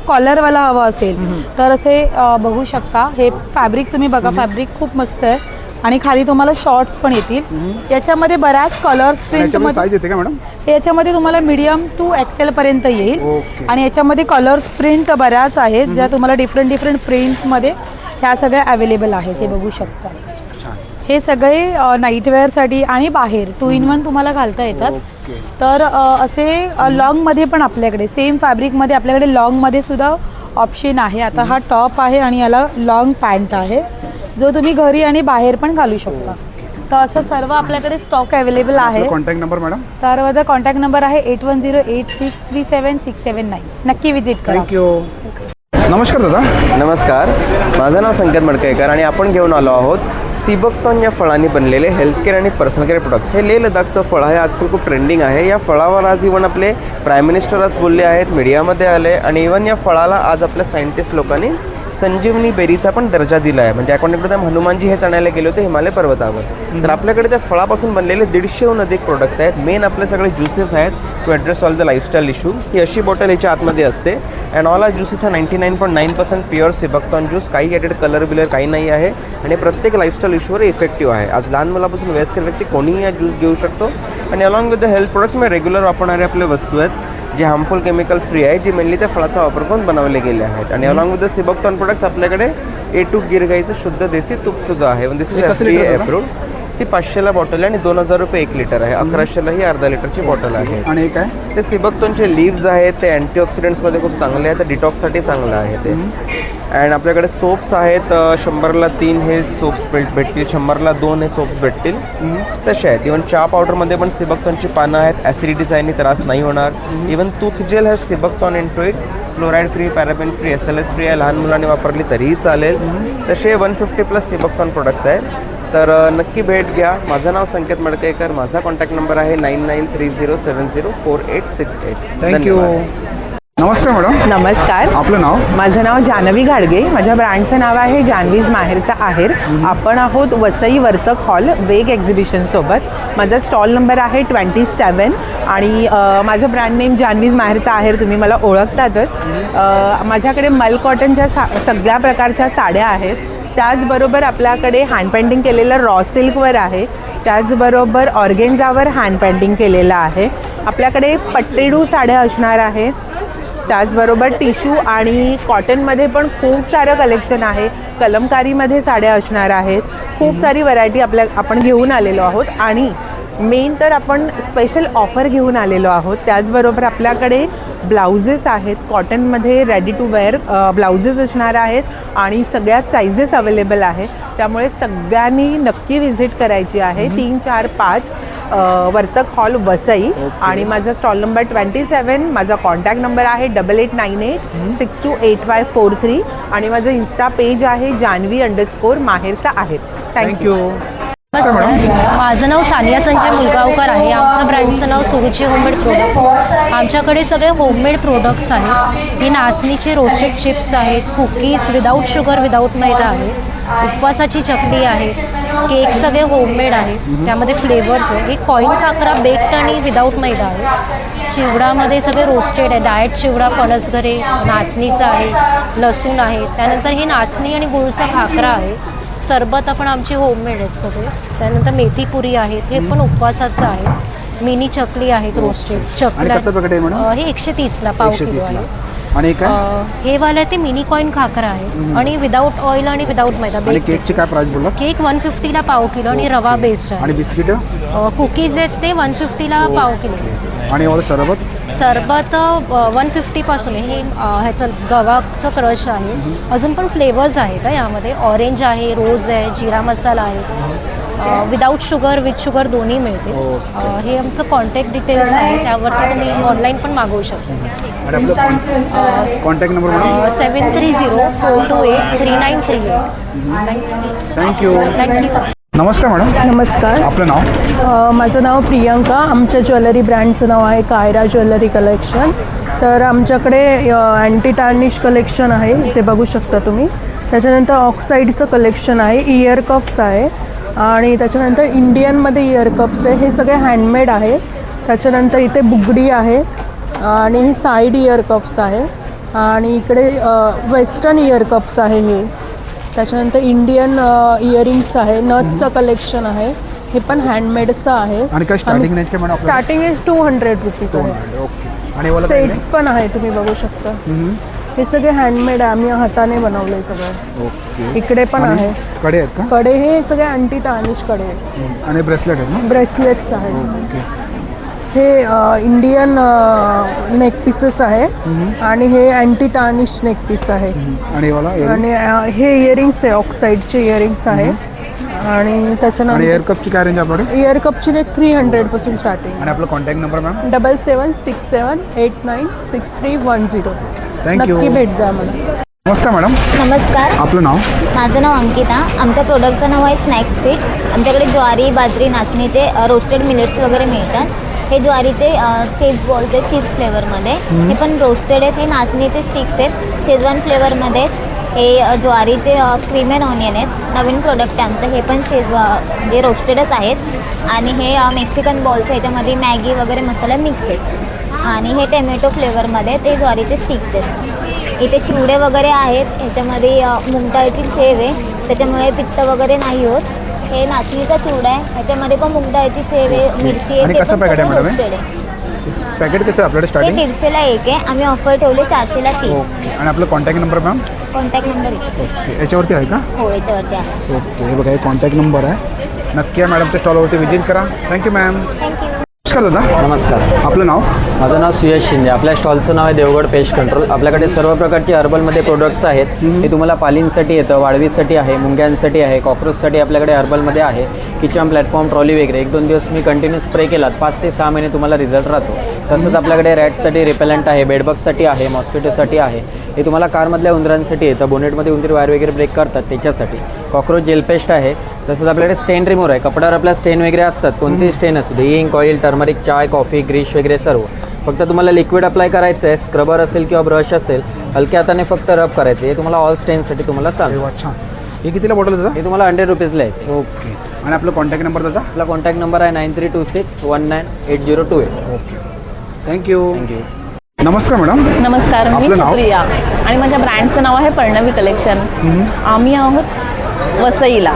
कॉलरवाला हवा असेल तर असे बघू शकता. हे फॅब्रिक तुम्ही बघा, फॅब्रिक खूप मस्त आहे आणि खाली तुम्हाला शॉर्ट्स पण येतील. याच्यामध्ये बऱ्याच कलर्स प्रिंटमध्ये साईज येते का मॅडम? याच्यामध्ये तुम्हाला मीडियम टू एक्सेल पर्यंत येईल आणि याच्यामध्ये कलर्स प्रिंट बऱ्याच आहेत, ज्या तुम्हाला डिफरंट प्रिंट्समध्ये ह्या सगळ्या अवेलेबल आहेत. हे बघू शकता. हे सगळे नाईटवेअरसाठी आणि बाहेर 2 in 1 तुम्हाला घालता येतात. तर असे लॉंगमध्ये पण आपल्याकडे सेम फॅब्रिकमध्ये आपल्याकडे लॉंगमध्ये सुद्धा ऑप्शन आहे. आता हा टॉप आहे आणि याला लॉंग पॅन्ट आहे, जो तुम्ही घरी आणि बाहेर पण घालू शकता. तर असं सर्व आपल्याकडे स्टॉक अवेलेबल आहे. Contact number madam? तर माझा कॉन्टॅक्ट नंबर आहे 8108637679. नक्की विजिट करा. थँक्यू. नमस्कार दादा. नमस्कार, माझं नाव संकेत मडकेकर आणि आपण घेऊन आलो आहोत सिबकतॉन या फळांनी बनलेले हेल्थकेअर आणि पर्सनल केअर प्रोडक्ट्स. हे लेह लडाखचं फळ आहे, आजकाल खूप ट्रेंडिंग आहे. या फळावर आज इव्हन आपले प्राईम मिनिस्टर आज बोलले आहेत, मीडियामध्ये आले आणि इव्हन या फळाला आज आपल्या सायंटिस्ट लोकांनी संजीवनी बेरीचा पण दर्जा दिला आहे. म्हणजे अकॉर्डिंग टू हनुमानजी हेच आणायला गेले होते हिमालय पर्वतावर. तर आपल्याकडे त्या फळापासून बनलेले 150हून अधिक प्रोडक्ट्स आहेत. मेन आपले सगळे ज्युसेस आहेत to address all the lifestyle issue. ही अशी बॉटल याच्या आतमध्ये असते अँड ऑल आर ज्युसेस आहे 99.9% प्युअर सिबकतॉन ज्यूस. काही ॲडेड कलर बिलर काही नाही आहे आणि प्रत्येक लाईफस्टाईल इश्यूवर इफेक्टिव्ह आहे. आज लहान मुलापासून वयस्कर व्यक्ती कोणीही हा ज्यूस घेऊ शकतो आणि along with the health products me regular वापरणारे आपले वस्तू आहेत जे हार्मफुल केमिकल फ्री आहे, जे मेनली त्या फळाचा वापर करून बनवले गेले आहेत. आणि अलॉंग विथ द सिबकतॉन प्रोडक्ट्स आपल्याकडे A2 गिरगाईचं शुद्ध देसी तूपसुद्धा आहे. दिस इज FDA अप्रूव्ड. ती 500ला बॉटल आहे आणि 2000 रुपये 1 लिटर आहे. 1100ला ही अर्धा लिटरची बॉटल आहे. आणि हे काय? ते सिबकतॉनचे लीव्ज आहेत, ते अँटीऑक्सिडंट्समध्ये खूप चांगले आहेत, डिटॉक्ससाठी चांगलं आहे ते. अँड आपल्याकडे सोप्स आहेत. 100ला 3 हे सोप्स भेटतील, 100ला 2 हे सोप्स भेटतील. तसे आहेत. इव्हन चहा पावडरमध्ये पण सिबकतॉनची पानं आहेत, ॲसिडिटीचाही त्रास नाही होणार. Even tooth gel has sea buckthorn into it. Fluoride free, paraben free, SLS free आहे. लहान मुलांनी वापरली तरीही चालेल. तसे 150+ सिबकतॉन प्रोडक्ट्स आहेत. तर नक्की भेट घ्या. माझं नाव संकेत मडकेकर. माझा कॉन्टॅक्ट नंबर आहे 9930704868. थँक्यू. नमस्कार मॅडम. नमस्कार. आपलं नाव? माझं नाव जान्हवी घाडगे. माझ्या ब्रँडचं नाव आहे जान्हवीज माहेरचा आहेर. आपण आहोत वसई वर्तक हॉल वेग एक्झिबिशनसोबत. माझा स्टॉल नंबर आहे 27 आणि माझं ब्रँड नेम जान्हवीज माहेरचा आहेर. तुम्ही मला ओळखतातच. माझ्याकडे मल कॉटनच्या सगळ्या प्रकारच्या साड्या आहेत. त्याचबरोबर आपल्याकडे हँड पेंटिंग केलेलं रॉ सिल्कवर आहे. त्याचबरोबर ऑर्गेन्झावर हँड पेंटिंग केलेलं आहे. आपल्याकडे पट्टेडू साड्या असणार आहेत. त्याचबरोबर टिश्यू आणि कॉटनमध्ये पण खूप सारं कलेक्शन आहे. कलमकारीमध्ये साड्या असणार आहेत. खूप सारी व्हरायटी आपण घेऊन आलेलो आहोत आणि मेन तर आपण स्पेशल ऑफर घेऊन आलेलो आहोत. त्याचबरोबर आपल्याकडे ब्लाउजेस आहेत. कॉटनमध्ये रेडी टू वेअर ब्लाउजेस असणार आहेत आणि सगळ्या साईजेस अवेलेबल आहेत. त्यामुळे सगळ्यांनी नक्की व्हिजिट करायची आहे. 3, 4, 5 वर्तक हॉल वसई. आणि माझा स्टॉल नंबर 27. माझा कॉन्टॅक्ट नंबर आहे 8898628543 आणि माझं इन्स्टा पेज आहे जान्हवी_ माहेरचा आहे. थँक्यू. माझं नाव सानिया संजय मुलगावकर आहे. आमचं ब्रँडचं नाव सुरुची होममेड प्रोडक्ट. आमच्याकडे सगळे होममेड प्रोडक्ट्स आहेत. हे नाचणीचे रोस्टेड चिप्स आहेत, कुकीज विदाऊट शुगर विदाऊट मैदा आहे, उपवासाची चकली आहे, केक सगळे होममेड आहेत. त्यामध्ये फ्लेवर्स आहे. एक कॉईन काकरा बेक्ड आणि विदाऊट मैदा आहे. चिवडामध्ये सगळे रोस्टेड आहे. डाएट चिवडा फणसगरे नाचणीचा आहे, लसूण आहे. त्यानंतर हे नाचणी आणि गुळचा खाकरा आहे. सरबत आपण आमचे होममेड आहेत सगळे. त्यानंतर मेथी पुरी आहेत, हे पण उपवासाचं आहे. मिनी चकली आहेत रोस्टेड चकल्या. हे 130ला पाव किलो आहे. आणि काय हे वाले ते मिनी कॉईन खाकरा आहे आणि विदाऊट ऑइल आणि विदाऊट मैदा. केकची काय प्राइस बोलला? केक 150ला पाव किलो आणि रवा बेस्ड आहे. आणि बिस्किट कुकीज आहेत ते 150ला पाव किलो. आणि सरबत 150 पासून आहे. हे ह्याचं गव्हाचं क्रश आहे. अजून पण फ्लेवर्स आहेत यामध्ये. ऑरेंज आहे, रोज आहे, जिरा मसाला आहे. विदाऊट शुगर विथ शुगर दोन्ही मिळते. हे आमचं कॉन्टॅक्ट डिटेल्स आहे, त्यावरती तुम्ही ऑनलाईन पण मागवू शकता. Contact number 7304283938. थँक्यू. नमस्कार मॅडम. नमस्कार. आपलं नाव? माझं नाव प्रियंका. आमच्या ज्वेलरी ब्रँडचं नाव आहे कायरा ज्वेलरी कलेक्शन. तर आमच्याकडे अँटी टार्निश कलेक्शन आहे, ते बघू शकता तुम्ही. त्याच्यानंतर ऑक्साईडचं कलेक्शन आहे, इयर कप्स आहे आणि त्याच्यानंतर इंडियनमध्ये इयर कप्स आहे, हे सगळे हँडमेड आहे. त्याच्यानंतर इथे बुगडी आहे आणि ही साईड इयर कप्स आहे आणि इकडे वेस्टर्न इयर कप्स आहे हे. त्याच्यानंतर इंडियन इयरिंग्स आहे, नथचं कलेक्शन आहे, हे पण हँडमेडचं आहे. आणि काय स्टार्टिंग रेंज काय मॅडम? स्टार्टिंग रेंज 200 रुपीज आहे. ओके. आणि वाला सेट्स पण आहे, तुम्ही बघू शकता. हे सगळे हँडमेड आहे, आम्ही हाताने बनवले सगळं. ओके. इकडे पण आहे कडे आहेत का? कडे, हे सगळे अँटी टार्निश कडे आहेत. आणि ब्रेसलेट आहेत ना? ब्रेसलेट्स आहे. ओके. हे इंडियन नेक पीसेस आहे आणि हे अँटी टार्निश नेक पीस आहे. आणि वाला आणि हे इयरिंग्स आहे, ऑक्साईडचे इयरिंग्स आहे. आणि त्याच्यानंतर एअर कपची काय रेंज आपल्याकडे? इयर कपची रेट 300 पासून स्टार्टिंग. आणि आपला कॉन्टॅक्ट नंबर मॅम? 7767896310. थँक्यू. नक्की भेट द्या मला. नमस्कार मॅडम. नमस्कार. आपलं नाव? माझं नाव अंकिता. आमच्या प्रोडक्टचं नाव आहे स्नॅक्स फीट. आमच्याकडे ज्वारी, बाजरी, नाचणीचे रोस्टेड मिलेट्स वगैरे मिळतात. हे ज्वारीचे चीज बॉल्स आहेत चीज फ्लेवरमध्ये, हे पण रोस्टेड आहेत. हे नाचणीचे स्टिक्स आहेत शेजवान फ्लेवरमध्ये. हे ज्वारीचे क्रीम अँड ऑनियन आहेत, नवीन प्रोडक्ट आहे आमचं. हे पण म्हणजे रोस्टेडच आहेत. आणि हे मेक्सिकन बॉल्स आहे, ह्याच्यामध्ये मॅगी वगैरे मसाला मिक्स आहेत. आणि हे टोमॅटो फ्लेवरमध्ये ते ज्वारीचे स्टिक्स आहेत. इथे चिवडे वगैरे आहेत, ह्याच्यामध्ये मुगडाळीची शेव आहे, त्याच्यामुळे पित्त वगैरे नाही होत. हे नाचणीचा चिवडा आहे, ह्याच्यामध्ये पण मुगडाळीची शेव आहे, मिरची आहे. कसं पॅकेट आहे मॅडम? पॅकेट कसं आहे आपल्याकडे स्टार्टिंग? 150ला एक आहे, आम्ही ऑफर ठेवले 400ला 3. ओके. आणि आपला contact number ma'am? Contact number इथे. ओके. याच्यावरती आहे का? हो, याच्यावरती आहे. ओके. हे बघा, हे कॉन्टॅक्ट नंबर आहे. नक्की या मॅडमच्या स्टॉलवरती व्हिजिट करा. Thank you ma'am. थँक्यू. नमस्कार दादा. नमस्कार. आपलं नाव? माझं नाव सुयश शिंदे. आपल्या स्टॉलचं नाव आहे देवगड पेस्ट कंट्रोल. आपल्याकडे सर्व प्रकारचे हर्बलमध्ये प्रोडक्ट्स आहेत. हे तुम्हाला पालींसाठी येतं, वाळवीसाठी आहे, मुंग्यांसाठी आहे, कॉक्रोचसाठी आपल्याकडे हर्बलमध्ये आहे. किचन प्लॅटफॉर्म, ट्रॉली वगैरे 1-2 दिवस मी कंटिन्यूस स्प्रे केलात 5 ते 6 महिने तुम्हाला रिझल्ट राहतो. तसंच आपल्याकडे रॅटसाठी रिपेलंट आहे, बेडबगसाठी आहे, मॉस्किटोसाठी आहे. हे तुम्हाला कारमधल्या उंदरांसाठी येतं, बोनेटमध्ये उंदीर वायर वगैरे ब्रेक करतात त्याच्यासाठी. कॉक्रोच जेल पेस्ट आहे. तसंच आपल्याकडे स्टेन रिमूव्हर आहे, कपड्यावर आपल्या स्टेन वगैरे असतात, कोणतेही स्टेन असू दे, इंक, ऑइल, टर्मरिक, चाय, कॉफी, ग्रीश वगैरे सर्व. फक्त तुम्हाला लिक्विड अप्लाय करायचं आहे, स्क्रबर असेल किंवा ब्रश असेल, हलक्या हाताने फक्त रब करायचं. हे तुम्हाला ऑल स्टेनसाठी तुम्हाला चालेल. अच्छा. हे कितीला बॉटल दादा? हे तुम्हाला 100 रुपीजला आहे. ओके. आणि आपला कॉन्टॅक्ट नंबर दादा? आपला कॉन्टॅक्ट नंबर आहे 9326198028. ओके. थँक्यू. थँक्यू. नमस्कार मॅडम. नमस्कार. मी आपलं नाव? सुप्रिया आणि माझ्या ब्रँडचं नाव आहे पळणवी कलेक्शन. आम्ही आहोत वसईला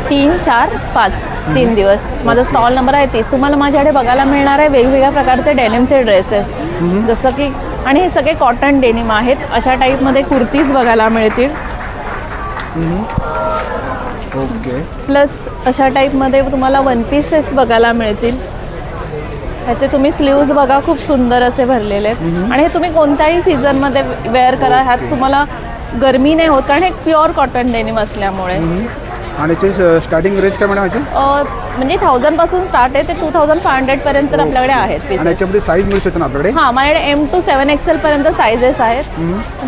3, 4, 5 3 दिवस. माझा स्टॉल नंबर आहे 30. तुम्हाला माझ्याकडे बघायला मिळणार आहे वेगवेगळ्या प्रकारचे डेनिमचे ड्रेसेस, जसं की, आणि हे सगळे कॉटन डेनिम आहेत. अशा टाईपमध्ये कुर्तीज बघायला मिळतील. ओके. प्लस अशा टाईपमध्ये तुम्हाला वन पीसेस बघायला मिळतील. ह्याचे तुम्ही स्लीव्ज बघा, खूप सुंदर असे भरलेले आहेत. आणि हे तुम्ही कोणत्याही सीझनमध्ये वेअर करा, ह्यात तुम्हाला गरमी नाही होत, कारण हे प्युअर कॉटन डेनिम असल्यामुळे. आणि याची स्टार्टिंग रेंज काय मॅडम याची? म्हणजे 1000 पासून स्टार्ट आहे ते 2500 पर्यंत आपल्याकडे आहेत. आणि याच्यामध्ये साईज मिळू शकते ना आपल्याकडे? हां, माझ्याकडे M to 7XL पर्यंत सायझेस आहेत.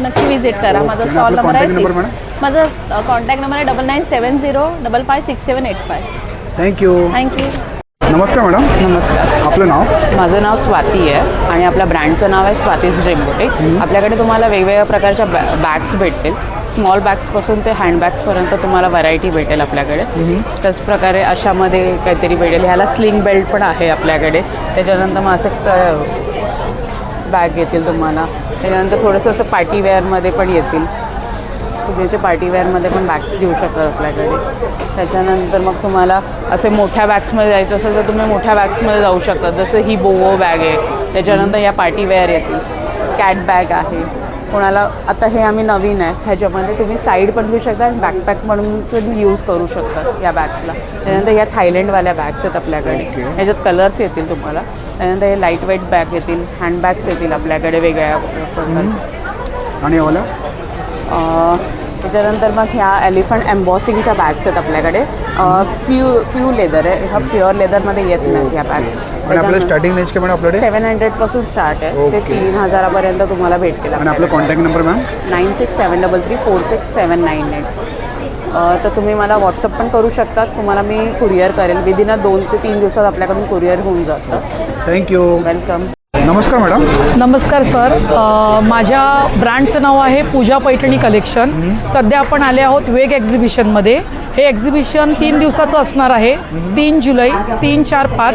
नक्की विजिट करा. माझा स्टॉल नंबर आहे 30. माझा कॉन्टॅक्ट नंबर आहे 9970556785. थँक्यू. थँक्यू. नमस्कार मॅडम. नमस्कार. आपलं नाव? माझं नाव स्वाती आहे आणि आपल्या ब्रँडचं नाव आहे स्वातीज ड्रीम बुटीक. आपल्याकडे तुम्हाला वेगवेगळ्या प्रकारच्या बॅग्स भेटतील. स्मॉल बॅग्सपासून ते हँडबॅग्सपर्यंत तुम्हाला व्हरायटी भेटेल आपल्याकडे. त्याचप्रकारे अशामध्ये काहीतरी भेटेल. ह्याला स्लिंग बेल्ट पण आहे आपल्याकडे. त्याच्यानंतर मग असं बॅग येतील तुम्हाला. त्याच्यानंतर थोडंसं असं पार्टीवेअरमध्ये पण येतील. तुम्ही पार्टीवेअरमध्ये पण बॅग्स घेऊ शकता आपल्याकडे. त्याच्यानंतर मग तुम्हाला असे मोठ्या बॅग्समध्ये जायचं असेल तर तुम्ही मोठ्या बॅग्समध्ये जाऊ शकता. जसं ही बोवो बॅग आहे. त्याच्यानंतर या पार्टीवेअर येतील. कॅट बॅग आहे. कोणाला आता हे आम्ही नवीन आहे, ह्याच्यामध्ये तुम्ही साईड पण घेऊ शकता आणि बॅकपॅक म्हणून पण यूज करू शकता या बॅग्सला. त्यानंतर या थायलंडवाल्या बॅग्स आहेत आपल्याकडे. ह्याच्यात कलर्स येतील तुम्हाला. त्यानंतर हे लाईट वेट बॅग येतील, हँडबॅग्स येतील आपल्याकडे वेगळ्या प्रकारच्या. आणि वाला त्याच्यानंतर मग ह्या एलिफंट एम्बॉसिंगच्या बॅग्स आहेत आपल्याकडे. प्यू लेदर आहे. हा प्युअर लेदरमध्ये येत नाही या बॅग्स. स्टार्टिंग रेंज काय मॅडम आपल्याकडे? 700 पासून स्टार्ट आहे. ते 3000 पर्यंत तुम्हाला भेटतील. आणि आपला कॉन्टॅक्ट नंबर मॅम? 9673346798. तर तुम्ही मला व्हॉट्सअप पण करू शकतात. तुम्हाला मी कुरिअर करेल. विदिन 2 ते 3 दिवसात आपल्याकडून कुरिअर होऊन जातं. थँक्यू. वेलकम. नमस्कार मॅडम. नमस्कार सर. माझ्या ब्रँडचं नाव आहे पूजा पैठणी कलेक्शन. सध्या आपण आले आहोत वेग एक्झिबिशनमध्ये. हे एक्झिबिशन 3 दिवसाचं असणार आहे. 3 जुलै, 3, 4, 5.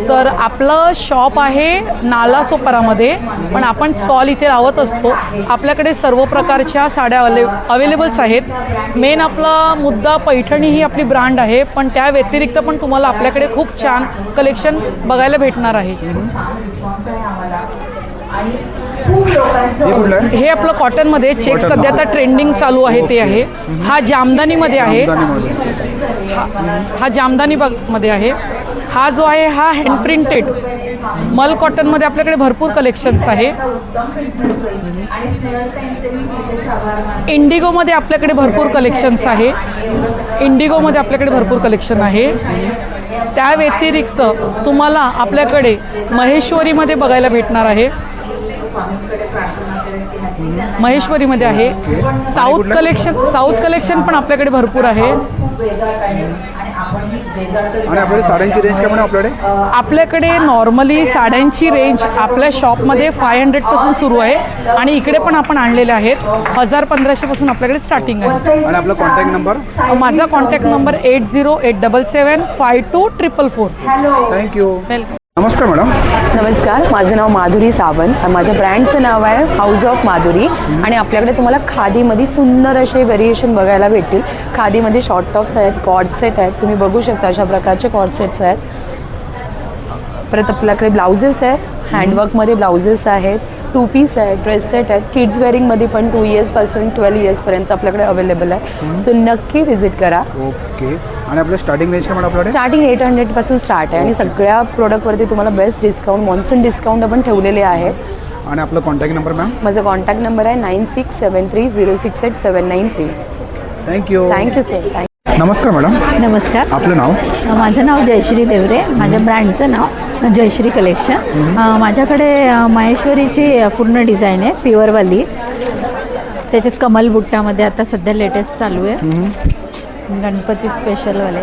तर आपलं शॉप आहे नालासोपारामध्ये, पण आपण स्टॉल इथे लावत असतो. आपल्याकडे सर्व प्रकारच्या साड्या अवेलेबल्स आहेत. मेन आपला मुद्दा पैठणी ही आपली ब्रँड आहे, पण त्या व्यतिरिक्त पण तुम्हाला आपल्याकडे खूप छान कलेक्शन बघायला भेटणार आहे. हे आपलं कॉटनमध्ये चेक सध्या आता ट्रेंडिंग चालू आहे ते आहे. हा जामदानीमध्ये आहे. हा जामदानी मध्ये आहे. हा जो आहे हा हँड प्रिंटेड मल कॉटनमध्ये आपल्याकडे भरपूर कलेक्शन्स आहे. इंडिगोमध्ये आपल्याकडे भरपूर कलेक्शन्स आहे. इंडिगोमध्ये आपल्याकडे भरपूर कलेक्शन आहे. त्या व्यतिरिक्त तुम्हाला आपल्याकडे महेश्वरीमध्ये बघायला भेटणार आहे. महेश्वरीमध्ये आहे. साऊथ कलेक्शन पण आपल्याकडे भरपूर आहे. आणि आपल्याकडे साड्यांची रेंज काय आपल्याकडे? आपल्याकडे नॉर्मली साड्यांची रेंज आपल्या शॉपमध्ये 500 पासून सुरू आहे आणि इकडे पण आपण आणलेले आहेत. 1000-1500 पासून आपल्याकडे स्टार्टिंग आहे. आणि आपला कॉन्टॅक्ट नंबर? माझा कॉन्टॅक्ट नंबर 8087752444. थँक्यू. वेलकम. नमस्कार मॅडम. नमस्कार. माझं नाव माधुरी सावंत. माझ्या ब्रँडचं नाव आहे हाऊस ऑफ माधुरी. आणि आपल्याकडे तुम्हाला खादीमध्ये सुंदर असे व्हेरिएशन बघायला भेटतील. खादीमध्ये शॉर्ट टॉप्स आहेत, कॉर्ड सेट आहेत. तुम्ही बघू शकता अशा प्रकारचे कॉर्ड सेट्स आहेत. परत आपल्याकडे ब्लाउजेस आहेत. हँडवर्कमध्ये ब्लाउजेस आहेत. 2 पीस आहेत, ड्रेस सेट आहेत. किड्स वेअरिंगमध्ये पण 2 इयर्सपासून 12 इयर्सपर्यंत आपल्याकडे अवेलेबल आहे. सो नक्की व्हिजिट करा. ओके. आणि आपलं स्टार्टिंग रेंज काय मॅडम आपल्याकडे? स्टार्टिंग 800 पासून स्टार्ट आहे. आणि सगळ्या प्रोडक्टवरती तुम्हाला बेस्ट डिस्काउंट, मॉन्सून डिस्काउंट आपण ठेवलेले आहेत. आणि आपला कॉन्टॅक्ट नंबर मॅम? माझा कॉन्टॅक्ट नंबर आहे 9673068793. थँक्यू. Thank you sir. नमस्कार मॅडम. नमस्कार. आपलं नाव? माझं नाव जयश्री देवरे. माझ्या ब्रँडचं नाव जयश्री कलेक्शन. माझ्याकडे महेश्वरीची पूर्ण डिझाईन आहे, प्युअरवाली. त्याच्यात कमल बुट्टामध्ये आता सध्या लेटेस्ट चालू आहे. गणपती स्पेशलवाले.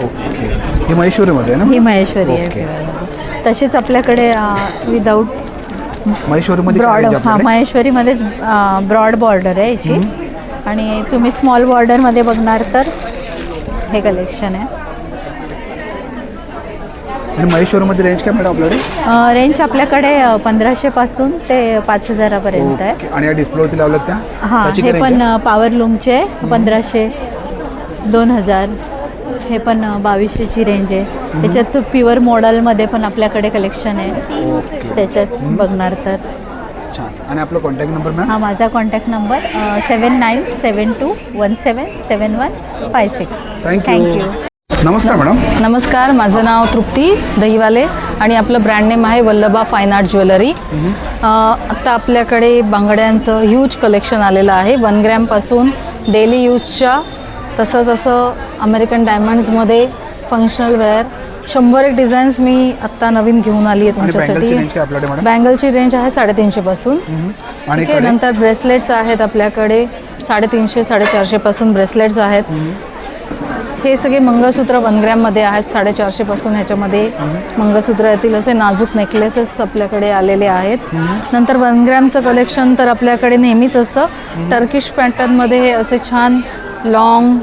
ओके. ही महेश्वरीमध्ये आहे ना? ही महेश्वरी आहे. तसेच आपल्याकडे विदाऊट महेश्वरीमध्ये ब्रॉड, महेश्वरीमध्येच ब्रॉड बॉर्डर आहे याची. आणि तुम्ही स्मॉल बॉर्डरमध्ये बघणार तर हे कलेक्शन आहे. आणि महेश्वरीमध्ये रेंज काय मॅडम आपल्याकडे? रेंज आपल्याकडे 1500 पासून ते 5000 पर्यंत आहे. आणि या डिस्प्लेवरती लावल्यात त्या? हां, हे पण पॉवर लूमचे 1500, 2000. हे पण 2200ची रेंज आहे. त्याच्यात प्युअर मॉडलमध्ये पण आपल्याकडे कलेक्शन आहे. त्याच्यात बघणार तर. छान. आणि आपला कॉन्टॅक्ट नंबर मॅम? हां, माझा कॉन्टॅक्ट नंबर 7972177156. थँक्यू. नमस्कार मॅडम. नमस्कार. माझं नाव तृप्ती दहीवाले आणि आपलं ब्रँड नेम आहे वल्लभा फाईन आर्ट ज्वेलरी. आत्ता आपल्याकडे बांगड्यांचं ह्यूज कलेक्शन आलेलं आहे. 1 ग्रॅमपासून डेली यूजच्या, तसंच असं अमेरिकन डायमंड्समध्ये फंक्शनल वेअर 100 डिझाईन्स मी आत्ता नवीन घेऊन आली आहे तुमच्यासाठी. बँगलची रेंज आहे 350 पासून. ठीक आहे. नंतर ब्रेसलेट्स आहेत आपल्याकडे 350, 450 पासून ब्रेसलेट्स आहेत. हे सगळे मंगळसूत्र 1 ग्रॅममध्ये आहेत 450 पासून. ह्याच्यामध्ये मंगळसूत्र येतील असे नाजूक नेकलेसेस आपल्याकडे आलेले आहेत. नंतर 1 ग्रॅमचं कलेक्शन तर आपल्याकडे नेहमीच असतं. टर्किश पॅटर्नमध्ये हे असे छान लॉंग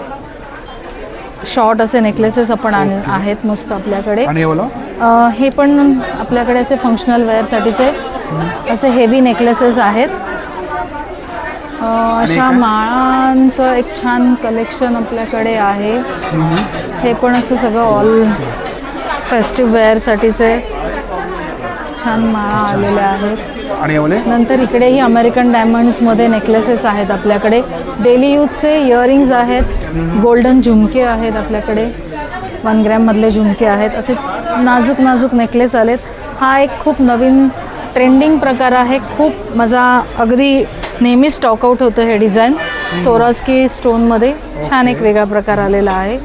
शॉर्ट असे नेकलेसेस आपण आहेत मस्त आपल्याकडे. हे पण आपल्याकडे असे फंक्शनल वेअरसाठीचे असे हेवी नेकलेसेस आहेत. अशा माळांचं एक छान कलेक्शन आपल्याकडे आहे. हे पण असं सगळं ऑल फेस्टिव्ह वेअरसाठीचे छान माळा आलेल्या आहेत. नंतर इकडेही अमेरिकन डायमंड्समध्ये नेकलेसेस आहेत आपल्याकडे. डेली यूजचे इयरिंग्ज आहेत. गोल्डन झुमके आहेत आपल्याकडे. 1 ग्रॅममधले झुमके आहेत. असे नाजूक नाजूक नेकलेस आलेत. हा एक खूप नवीन ट्रेंडिंग प्रकार आहे. खूप माझा अगदी नेहमी स्टॉकआउट होतं हे डिझाईन. सोरास्की स्टोनमध्ये छान एक वेगळा प्रकार आलेला आहे.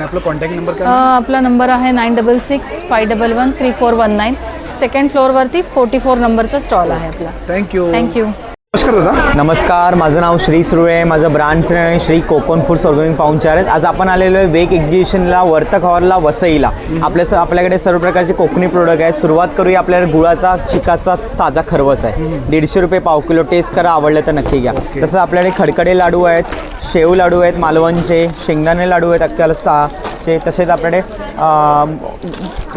आपला कॉन्टॅक्ट नंबर काय? आपला नंबर आहे 9665113419. 2nd फ्लोअरवरती 44 नंबरचा स्टॉल आहे आपला. थँक्यू. नमस्कार दादा. नमस्कार, माझं नाव श्री सुर्वे, माझं ब्रँडचं नाव आहे श्री कोकण फूड्स ऑर्गॅनिक पाहुणचार आहेत. आज आपण आलेलो आहे वेग एक्झिबिशनला, वर्तक हॉलला, वसईला. आपल्याकडे सर्व प्रकारचे कोकणी प्रोडक्ट आहेत. सुरुवात करूया. आपल्याकडे गुळाचा चिकाचा ताजा खरवस आहे, 150 रुपये पाव किलो. टेस्ट करा, आवडलं तर नक्की घ्या. तसं आपल्याकडे खडखडे लाडू आहेत, शेव लाडू आहेत मालवणचे, शेंगदाणे लाडू आहेत अक्कालचे. तसेच आपल्याकडे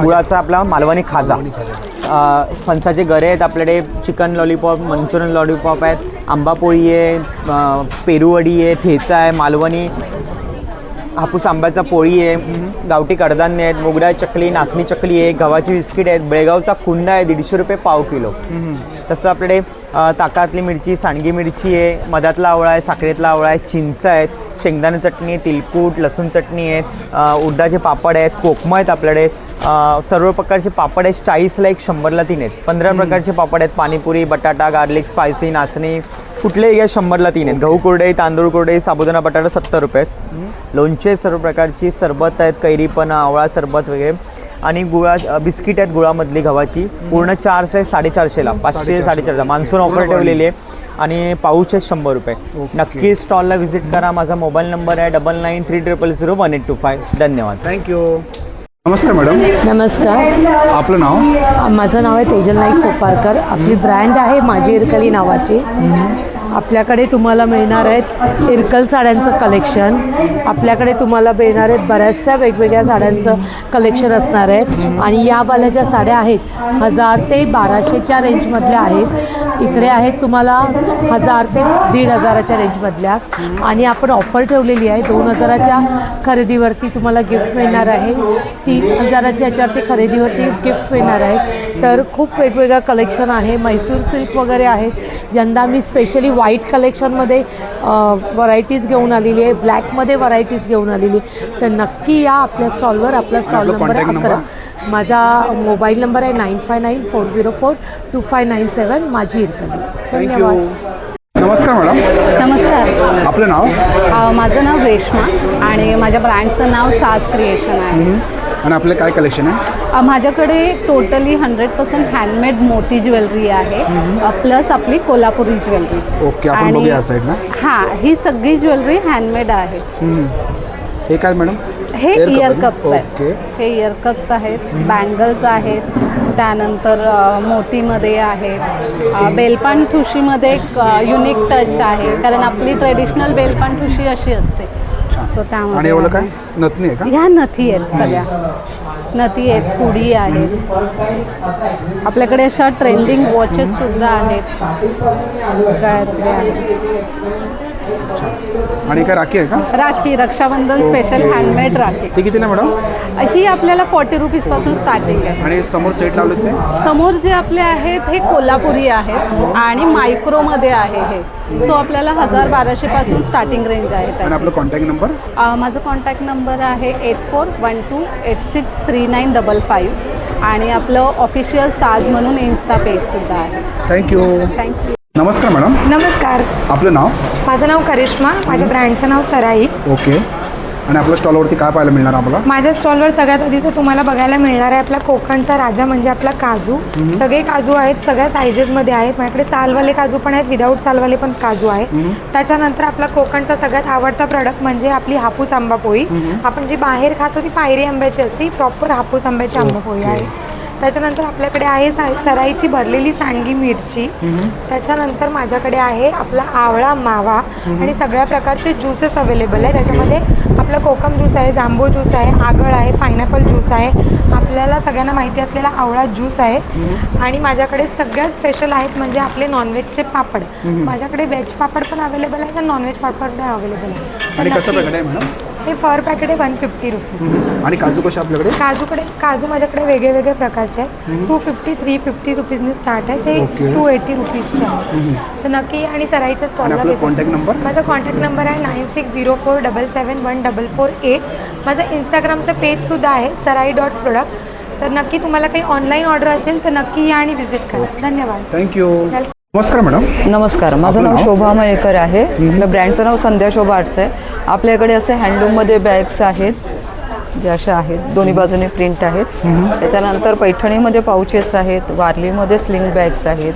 गुळाचा आपला मालवणी खाजा, फणसाचे गरे आहेत आपल्याकडे, चिकन लॉलीपॉप, मंचुरियन लॉलीपॉप आहेत, आंबापोळी आहे, पेरूवडी आहे, ठेचा आहे, मालवणी हापूस आंब्याचा पोळी आहे, गावठी कडधान्य आहेत, मोगरा चकली, नाचणी चकली आहे, गव्हाची बिस्किट आहेत, बेळगावचा कुंदा आहे 150 रुपये पाव किलो. तसं आपल्याकडे ताकातली मिरची, सांडगी मिरची आहे, मधातला आवळा आहे, साखरेतला आवळा आहे, चिंच आहेत, शेंगदाणे चटणी आहे, तिलकूट, लसूण चटणी आहेत, उडदाचे पापड आहेत, कोकमं आहेत आपल्याकडे. सर्व प्रकारचे पापड आहेत, 40ला 1, 100ला 3 आहेत. 15 प्रकारचे पापड आहेत, पाणीपुरी, बटाटा, गार्लिक, स्पायसी, नाचणी, कुठलेही घ्या 100ला 3 आहेत. गहू कुरडई, तांदूळ कुरडई, साबुदाणा बटाटा 70 रुपये आहेत. लोणचे सर्व प्रकारची, सरबत आहेत, कैरीपणा, आवळा सरबत वगैरे. आणि बिस्किट आहेत गुळामधली गव्हाची, पूर्ण 400 आहे 450ला, 500 450. मान्सून ऑफर ठेवलेली आहे आणि पाऊच आहे 100 रुपये. नक्की स्टॉलला व्हिजिट करा. माझा मोबाईल नंबर आहे 9930001825. धन्यवाद. थँक्यू. नमस्कार मॅडम. नमस्कार. आपलं नाव? माझं नाव आहे तेजल नाईक सोपारकर. आपली ब्रँड आहे माझी इरकली नावाची. आपल्याकडे तुम्हाला मिळणार आहेत इरकल साड्यांचं कलेक्शन. आपल्याकडे तुम्हाला मिळणार आहेत बऱ्याचशा वेगवेगळ्या साड्यांचं कलेक्शन असणार आहे. आणि या वाल्याच्या साड्या आहेत 1000 ते 1200च्या रेंजमधल्या आहेत. इकडे आहेत तुम्हाला 1000 ते 1500च्या रेंजमधल्या. आणि आपण ऑफर ठेवलेली आहे 2000च्या खरेदीवरती तुम्हाला गिफ्ट मिळणार आहे, 3000च्या याच्यावरती खरेदीवरती गिफ्ट मिळणार आहे. तर खूप वेगवेगळं कलेक्शन आहे. म्हैसूर सिल्क वगैरे आहेत. यंदा मी स्पेशली व्हाईट कलेक्शनमध्ये व्हरायटीज घेऊन आलेली आहे, ब्लॅकमध्ये व्हरायटीज घेऊन आलेली. तर नक्की या आपल्या स्टॉलवर. आपला स्टॉल नंबर आहे 11. माझा मोबाईल नंबर आहे 9594042597. माझी इरकली. धन्यवाद. नमस्कार मॅडम. नमस्कार. आपलं नाव? माझं नाव रेश्मा आणि माझ्या ब्रँडचं नाव साज क्रिएशन आहे. आणि आपलं काय कलेक्शन आहे? माझ्याकडे टोटली 100% हँडमेड मोती ज्वेलरी आहे, प्लस आपली कोल्हापुरी ज्वेलरी. ओके, आपण बघूया या साईडला. हां, ही सगळी ज्वेलरी हँडमेड आहे. हे काय मॅडम? हे इयर कप्स आहेत. हे इयर कप्स आहेत, बँगल्स आहेत, त्यानंतर मोतीमध्ये आहे, बेलपान ठुशीमध्ये एक युनिक टच आहे, कारण आपली ट्रेडिशनल बेलपान ठुशी अशी असते. सो त्यामध्ये आणि एवढं काय नथनी आहे का? ह्या नथी आहेत, सगळ्या नथी आहेत, पुडी आहेत. आपल्याकडे अशा ट्रेंडिंग वॉचेस सुद्धा आहेत. गायत्री आहे. आणि काय राखी आहे का? Rakhi, Raksha Bandhan special handmade rakhi. ती कितीला मॅडम? ही आपल्याला 40 रुपीजपासून स्टार्टिंग आहे. आणि समोर सेट लावलेत ते? समोर जे आपले आहेत हे कोल्हापुरी आहेत आणि मायक्रोमध्ये आहे हे. सो आपल्याला 1000-1200 पासून स्टार्टिंग रेंज आहे. आणि आपला कॉन्टॅक्ट नंबर? माझा कॉन्टॅक्ट नंबर आहे 8412863955. आणि आपलं ऑफिशियल साज म्हणून इन्स्टा पेजसुद्धा आहे. थँक्यू. थँक्यू. नमस्कार मॅडम. नमस्कार. आपलं नाव? माझं नाव करिश्मा. माझ्या ब्रँडचं नाव सराई. ओके. आणि आपल्या स्टॉलवरती काय पाहायला मिळणार आपल्याला? माझ्या स्टॉलवर सगळ्यात आधी तर तुम्हाला बघायला मिळणार आहे आपला कोकणचा राजा म्हणजे आपला काजू. सगळे काजू आहेत, सगळ्या सायझेसमध्ये आहेत. माझ्याकडे सालवाले काजू पण आहेत, विदाऊट सालवाले पण काजू आहेत. त्याच्यानंतर आपला कोकणचा सगळ्यात आवडता प्रोडक्ट म्हणजे आपली हापूस आंबापोळी. आपण जी बाहेर खातो ती पायरी आंब्याची असते, प्रॉपर हापूस आंब्याची आंबापोळी आहे. त्याच्यानंतर आपल्याकडे आहे सराईची भरलेली सांडगी मिरची. त्याच्यानंतर माझ्याकडे आहे आपला आवळा मावा आणि सगळ्या प्रकारचे ज्यूसेस अवेलेबल आहे. त्याच्यामध्ये आपला कोकम ज्यूस आहे, जांभूळ ज्यूस आहे, आगळ आहे, पायनॅपल ज्यूस आहे, आपल्याला सगळ्यांना माहिती असलेला आवळा ज्यूस आहे. आणि माझ्याकडे सगळ्यात स्पेशल आहेत म्हणजे आपले नॉनव्हेजचे पापड. माझ्याकडे व्हेज पापड पण अवेलेबल आहे आणि नॉनव्हेज पापड पण अवेलेबल आहे. आणि कसं पॅकेट आहे मॅडम? हे पर पॅकेट आहे 150 रुपीज. आणि काजू कसे आपल्याकडे? काजू माझ्याकडे वेगळे वेगळे प्रकारचे आहेत. 250, 350 रुपीजनी स्टार्ट आहे, ते 280 रुपीजचे आहे. तर नक्की आणि सराईच्या स्टॉलला कॉन्टॅक्ट नंबर? माझा कॉन्टॅक्ट नंबर आहे 9604771448. माझं इंस्टाग्रामचं पेजसुद्धा आहे सराई.प्रोडक्ट. तर नक्की तुम्हाला काही ऑनलाईन ऑर्डर असेल तर नक्की या आणि व्हिजिट करा. धन्यवाद. थँक्यू. नमस्कार मॅडम. नमस्कार. माझं नाव शोभा मयेकर आहे. आपल्या ब्रँडचं नाव संध्या शोभा आर्ट्स आहे. आपल्याकडे असे हँडलूममध्ये बॅग्स आहेत जे अशा आहेत, दोन्ही बाजूने प्रिंट आहेत. त्याच्यानंतर पैठणीमध्ये पाउचेस आहेत, वारलीमध्ये स्लिंग बॅग्स आहेत,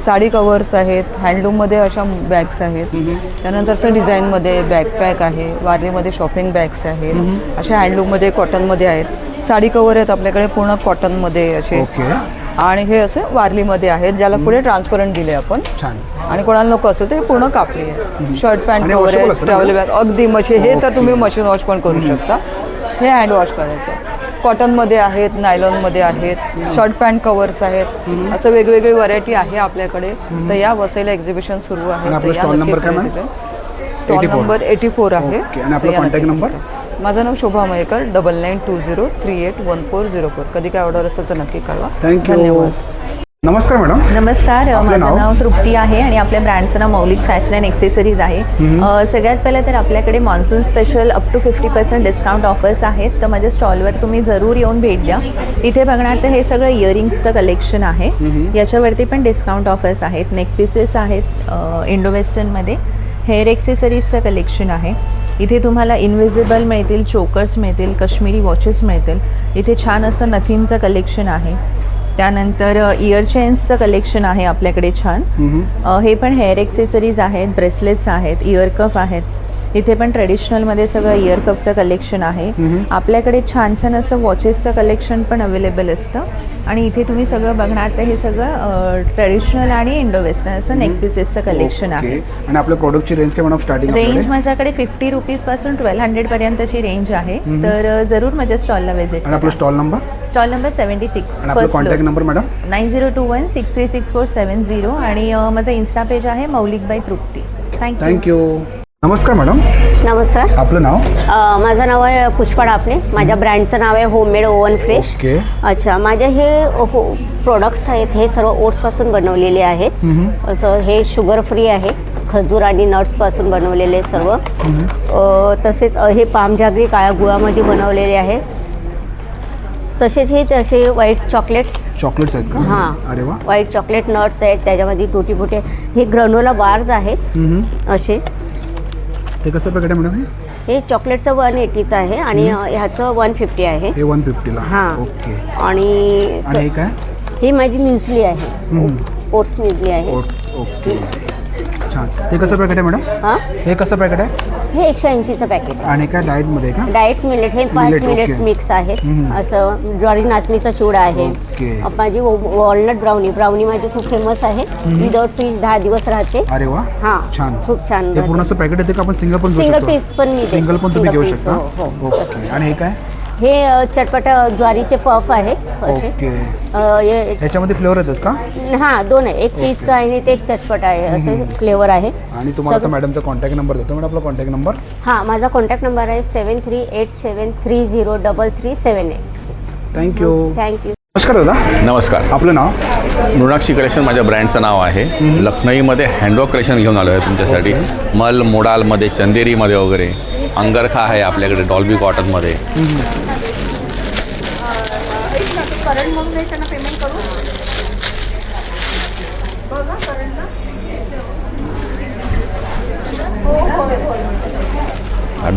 साडी कवर्स आहेत, हँडलूममध्ये अशा बॅग्स आहेत, त्यानंतर असं डिझाईनमध्ये बॅकपॅक आहे, वारलीमध्ये शॉपिंग बॅग्स आहेत, अशा हँडलूममध्ये कॉटनमध्ये आहेत, साडी कवर आहेत आपल्याकडे पूर्ण कॉटनमध्ये असे, आणि हे असे वारलीमध्ये आहेत ज्याला पुढे ट्रान्सपरंट दिले आपण. आणि कोणाला नको असेल तर हे पूर्ण कापली आहे. शर्ट पॅन्ट कवर आहे, ट्रॅव्हल बॅग अगदी मशीन, हे तर तुम्ही मशीन वॉश पण करू शकता. हे हँड वॉश करायचं. कॉटनमध्ये आहेत, नायलॉनमध्ये आहेत, शर्ट पॅन्ट कवर्स आहेत, असं वेगवेगळी व्हरायटी आहे आपल्याकडे. तर या वसईला एक्झिबिशन सुरू आहे. स्टॉल नंबर 84 आहे. Contact number? माझं नाव शोभा मयेकर, 9920381404. कधी काय ऑर्डर असेल तर नक्की कळवा. थँक्यू. धन्यवाद. नमस्कार मॅडम. नमस्कार, आपलं माझं नाव? नाव तृप्ती आहे आणि आपल्या ब्रँडचं नाव मौलिक फॅशन अँड एक्सेसरीज आहे. सगळ्यात पहिलं तर आपल्याकडे monsoon special up to 50% discount offers आहेत. तर माझ्या स्टॉलवर तुम्ही जरूर येऊन भेट द्या. इथे बघणार तर हे सगळं इयरिंग्सचं कलेक्शन आहे. याच्यावरती पण डिस्काउंट ऑफर्स आहेत. नेक पीसेस आहेत इंडो वेस्टर्नमध्ये. हेअर एक्सेसरीजचं कलेक्शन आहे. इथे तुम्हाला इनविजिबल मिळतील, चोकर्स मिळतील, काश्मीरी वॉचेस मिळतील. इथे छान असं नथिंगचं कलेक्शन आहे. त्यानंतर इयर चेन्सचं कलेक्शन आहे आपल्याकडे छान. हे पण हेअर एक्सेसरीज आहेत, ब्रेसलेट्स आहेत, इयर कप आहेत. इथे पण ट्रेडिशनलमध्ये सगळं इयर कपचं कलेक्शन आहे. आपल्याकडे छान छान असं वॉचेसचं कलेक्शन पण अवेलेबल असतं. आणि इथे तुम्ही सगळं बघणार तर हे सगळं ट्रेडिशनल आणि इंडो वेस्टर्न असं नेक पीसेसचं कलेक्शन आहे. आणि आपल्या प्रोडक्टची रेंज काय मॅडम स्टार्टिंग? रेंज माझ्याकडे 50 रुपीजपासून 1200 पर्यंतची रेंज आहे. तर जरूर माझ्या स्टॉलला व्हिजिट करा. आणि आपला स्टॉल नंबर? स्टॉल नंबर 76, आणि आपला कॉन्टॅक्ट नंबर मॅडम? 9021636470. आणि माझं इन्स्टा पेज आहे मौलिक बाय तृप्ती. थँक्यू. नमस्कार मॅडम. नमस्कार. आपलं नाव? माझं नाव आहे पुष्पा डापणे. माझ्या ब्रँडचं नाव आहे होममेड ओव्हन फ्रेश. अच्छा, माझे हे प्रोडक्ट्स आहेत हे सर्व ओट्सपासून बनवलेले आहेत. असं हे शुगर फ्री आहे, खजूर आणि नट्सपासून बनवलेले सर्व. तसेच हे पाम जागरी काळ्या गुळामध्ये बनवलेले आहे. तसेच हे तसे व्हाईट चॉकलेट्स आहेत का? हां, अरे वा. व्हाईट चॉकलेट नट्स आहेत, त्याच्यामध्ये टुटी फुटे. हे ग्रॅन्युला बार्स आहेत असे. ते कसं पॅकेट आहे मॅडम? हे चॉकलेटचं 180चं आहे आणि ह्याचं 150 आहे. हे 150ला. हां. ओके. आणि हे काय? ही माझी म्युसली आहे, ओट्स म्युसली आहे. ओके, छान. ते कसं पॅकेट आहे मॅडम? हां, हे कसं पॅकेट आहे? हे 180चं पॅकेट आहे. आणि काय डाएटमध्ये का? डाएट्स मिलेट, हे 5 मिलेट्स मिक्स आहेत. असं ज्वारी नाचणीचा चिवडा आहे. माझी वॉलनट ब्राउनी माझी खूप फेमस आहे. विदाउट फ्रीज 10 दिवस राहते. अरे वा. हां, छान. खूप छान. हे पूर्ण असं पॅकेट येते का आपण सिंगल पण? सिंगल पीस पण मी सिंगल पण तुम्ही घेऊ शकता. ओके. आणि हे काय? हे चटपट ज्वारीचे पफ आहेत असे. याच्यामध्ये फ्लेवर येतात का? हां, 2 आहे. एक चीजचा आहे आणि ते एक चटपट आहे, असे फ्लेवर आहे. आणि तुम्हाला मॅडमचा कॉन्टॅक्ट नंबर देतो. मॅडम आपला कॉन्टॅक्ट नंबर? हां, माझा कॉन्टॅक्ट नंबर आहे 7387303378. थँक्यू. नमस्कार दादा. नमस्कार. आपलं नाव? मृणाक्षी कलेक्शन माझ्या ब्रँडचं नाव आहे. लखनईमध्ये हँडवर्क कलेक्शन घेऊन आलो आहे तुमच्यासाठी. मल मोडालमध्ये, चंदेरीमध्ये वगैरे. अंगरखा आहे आपल्याकडे डॉल्बी कॉटनमध्ये.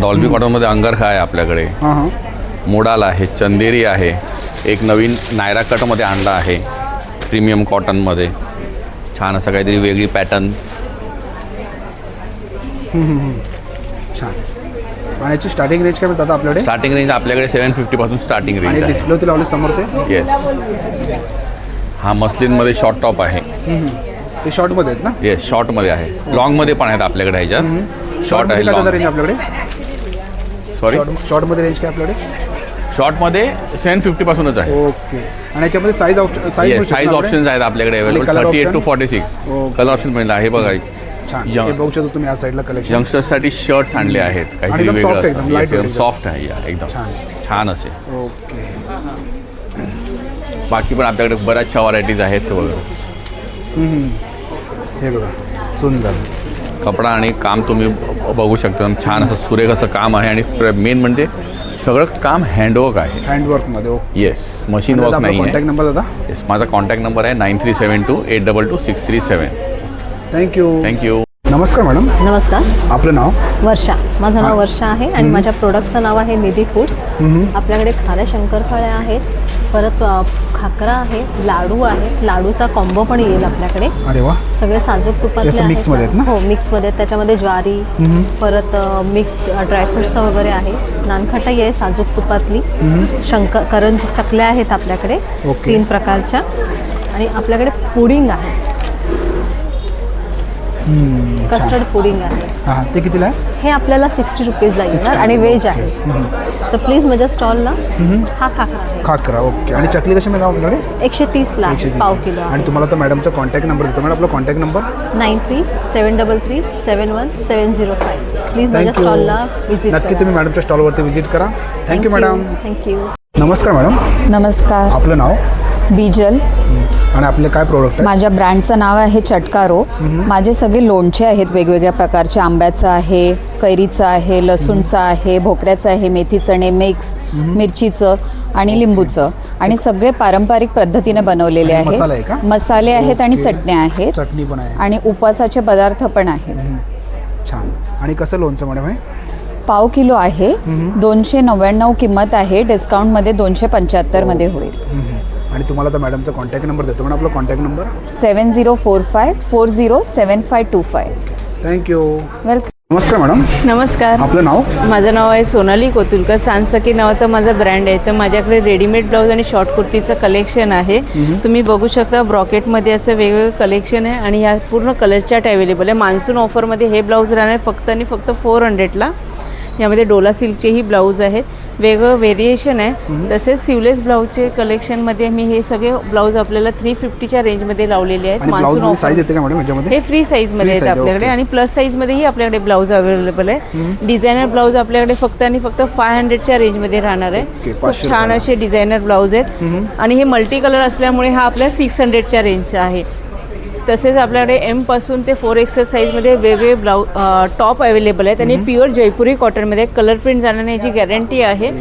डॉल्बी कॉटनमध्ये अंगरखा आहे आपल्याकडे. मोडाल आहे, चंदेरी आहे. एक नवीन नायरा कटमध्ये आणला आहे प्रीमियम कॉटनमध्ये. छान असं काहीतरी वेगळी पॅटर्न. छान. आणि याची स्टार्टिंग रेंज काय म्हणतात आपल्याकडे? स्टार्टिंग रेंज आपल्याकडे 750 पासून स्टार्टिंग रेंज आहे. डिस्प्ले होती लावली समोर ते? येस. हा मस्लिनमध्ये शॉर्ट टॉप आहे. ते शॉर्टमध्ये आहेत ना? येस, शॉर्टमध्ये आहे. लॉंगमध्ये पण आहेत आपल्याकडे ह्याच्यात. शॉर्ट आहे, लॉंग. रेंज आपल्याकडे? सॉरी, शॉर्टमध्ये रेंज काय आपल्याकडे? शॉर्टमध्ये 750 पासूनच आहे. ओके. आणि याच्यामध्ये साईज ऑप्शन्स आहेत आपल्याकडे अवेलेबल. 38 to 46 कलर ऑप्शन मिळेल आहे. बघा, बघू शकतो तुम्ही या साईडला कलेक्शन. यंगस्टर्ससाठी शर्ट्स आणले आहेत काहीतरी वेगळं. एकदम सॉफ्ट आहे, एकदम छान असे. ओके. बाकी पण आपल्याकडे बऱ्याचशा व्हरायटीज आहेत वगैरे. हे बघा, सुंदर कपडा आणि काम तुम्ही बघू शकता. छान असं सुरेख असं काम आहे. आणि मेन म्हणजे सगळं काम हँडवर्क आहे. हँडवर्कमध्ये? येस, मशीन वर्क नाही आहे. कॉन्टॅक्ट नंबर दादा? येस, माझा कॉन्टॅक्ट नंबर आहे 9372822637. थँक्यू. नमस्कार मॅडम. नमस्कार. आपलं नाव? वर्षा. माझं नाव वर्षा आहे आणि माझ्या प्रोडक्टचं नाव आहे निधी फूड्स. आपल्याकडे खाऱ्या शंकरपाळ्या आहेत, परत खाकरा आहे, लाडू आहे, लाडूचा कॉम्बो पण येईल आपल्याकडे. अरे वा. सगळे साजूक तुपातले असं आहेत. मिक्समध्ये आहेत ना? हो, मिक्समध्ये आहेत. त्याच्यामध्ये ज्वारी, परत मिक्स ड्रायफ्रुट्सचं वगैरे आहे. नानखटाई आहे साजूक तुपातली. करंजी चकल्या आहेत आपल्याकडे 3 प्रकारच्या. आणि आपल्याकडे पुडिंग आहे, कस्टर्ड पुडिंग आहे. हां, ते कितीला आहे? हे आपल्याला 60 रुपीजला येणार आणि व्हेज आहे. तर प्लीज माझ्या स्टॉलला हा खाकरा आहे. खाकरा. ओके. आणि चकली कशी मिळेल आपल्याकडे? 130ला आहे, पाव किलो. आणि तुम्हाला तर मॅडमचा कॉन्टॅक्ट नंबर देतो. मॅडम आपला कॉन्टॅक्ट नंबर 9373371705. प्लीज माझ्या स्टॉलला व्हिजिट नक्की तुम्ही मॅडमच्या स्टॉलवरती व्हिजिट करा. Thank you madam. थँक्यू. नमस्कार मॅडम. नमस्कार. आपलं नाव? बिजल. आणि आपले काय प्रोडक्ट आहे? माझ्या ब्रँडचं नाव आहे चटकारो. माझे सगळे लोणचे आहेत वेगवेगळ्या प्रकारचे. आंब्याचं आहे, कैरीचं आहे, लसूणचं आहे, भोकऱ्याचं आहे, मेथी चणे मिक्स, मिरचीचं आणि लिंबूचं. आणि सगळे पारंपरिक पद्धतीने बनवलेले आहेत. मसाले आहेत आणि चटण्या आहेत. चटणी पण आहे. आणि उपवासाचे पदार्थ पण आहेत. छान. आणि कसं लोणचं मॅडम आहे? पाव किलो आहे. 299 किंमत आहे. डिस्काउंटमध्ये 275 होईल. आणि तुम्हाला तर मॅडमचा कॉन्टॅक्ट नंबर देतो. मॅडम आपला कॉन्टॅक्ट नंबर? 7045407525. थँक्यू. वेलकम. नमस्कार मॅडम. नमस्कार. आपलं नाव? माझं नाव आहे सोनाली कोतुलकर. सांसकी नावाचा माझा ब्रँड आहे. तर माझ्याकडे रेडीमेड ब्लाऊज आणि शॉर्ट कुर्तीचं कलेक्शन आहे. तुम्ही बघू शकता ब्रॉकेटमध्ये असं वेगवेगळं कलेक्शन आहे. आणि ह्या पूर्ण कलर चार्ट अवेलेबल आहे. मान्सून ऑफरमध्ये हे ब्लाऊज राहणार फक्त आणि फक्त 400ला. यामध्ये डोला सिल्कचेही ब्लाऊज आहेत. वेगळं व्हेरिएशन आहे. तसेच सिवलेस ब्लाऊजचे कलेक्शनमध्ये मी हे सगळे ब्लाऊज आपल्याला 350च्या रेंजमध्ये लावलेले आहेत. मान्सून ऑफर हे फ्री साईजमध्ये आहेत आपल्याकडे. आणि प्लस साईजमध्येही आपल्याकडे ब्लाऊज अवेलेबल आहे. डिझायनर ब्लाऊज आपल्याकडे फक्त आणि फक्त 500च्या रेंजमध्ये राहणार आहे. खूप छान असे डिझायनर ब्लाऊज आहेत. आणि हे मल्टी कलर असल्यामुळे हा आपल्या 600च्या रेंजचा आहे. तसेच आपल्याकडे एमपासून ते 4XL साईजमध्ये वेगळे टॉप अवेलेबल आहेत. आणि प्युअर जयपुरी कॉटनमध्ये कलर प्रिंट जाणार नाही याची गॅरंटी आहे.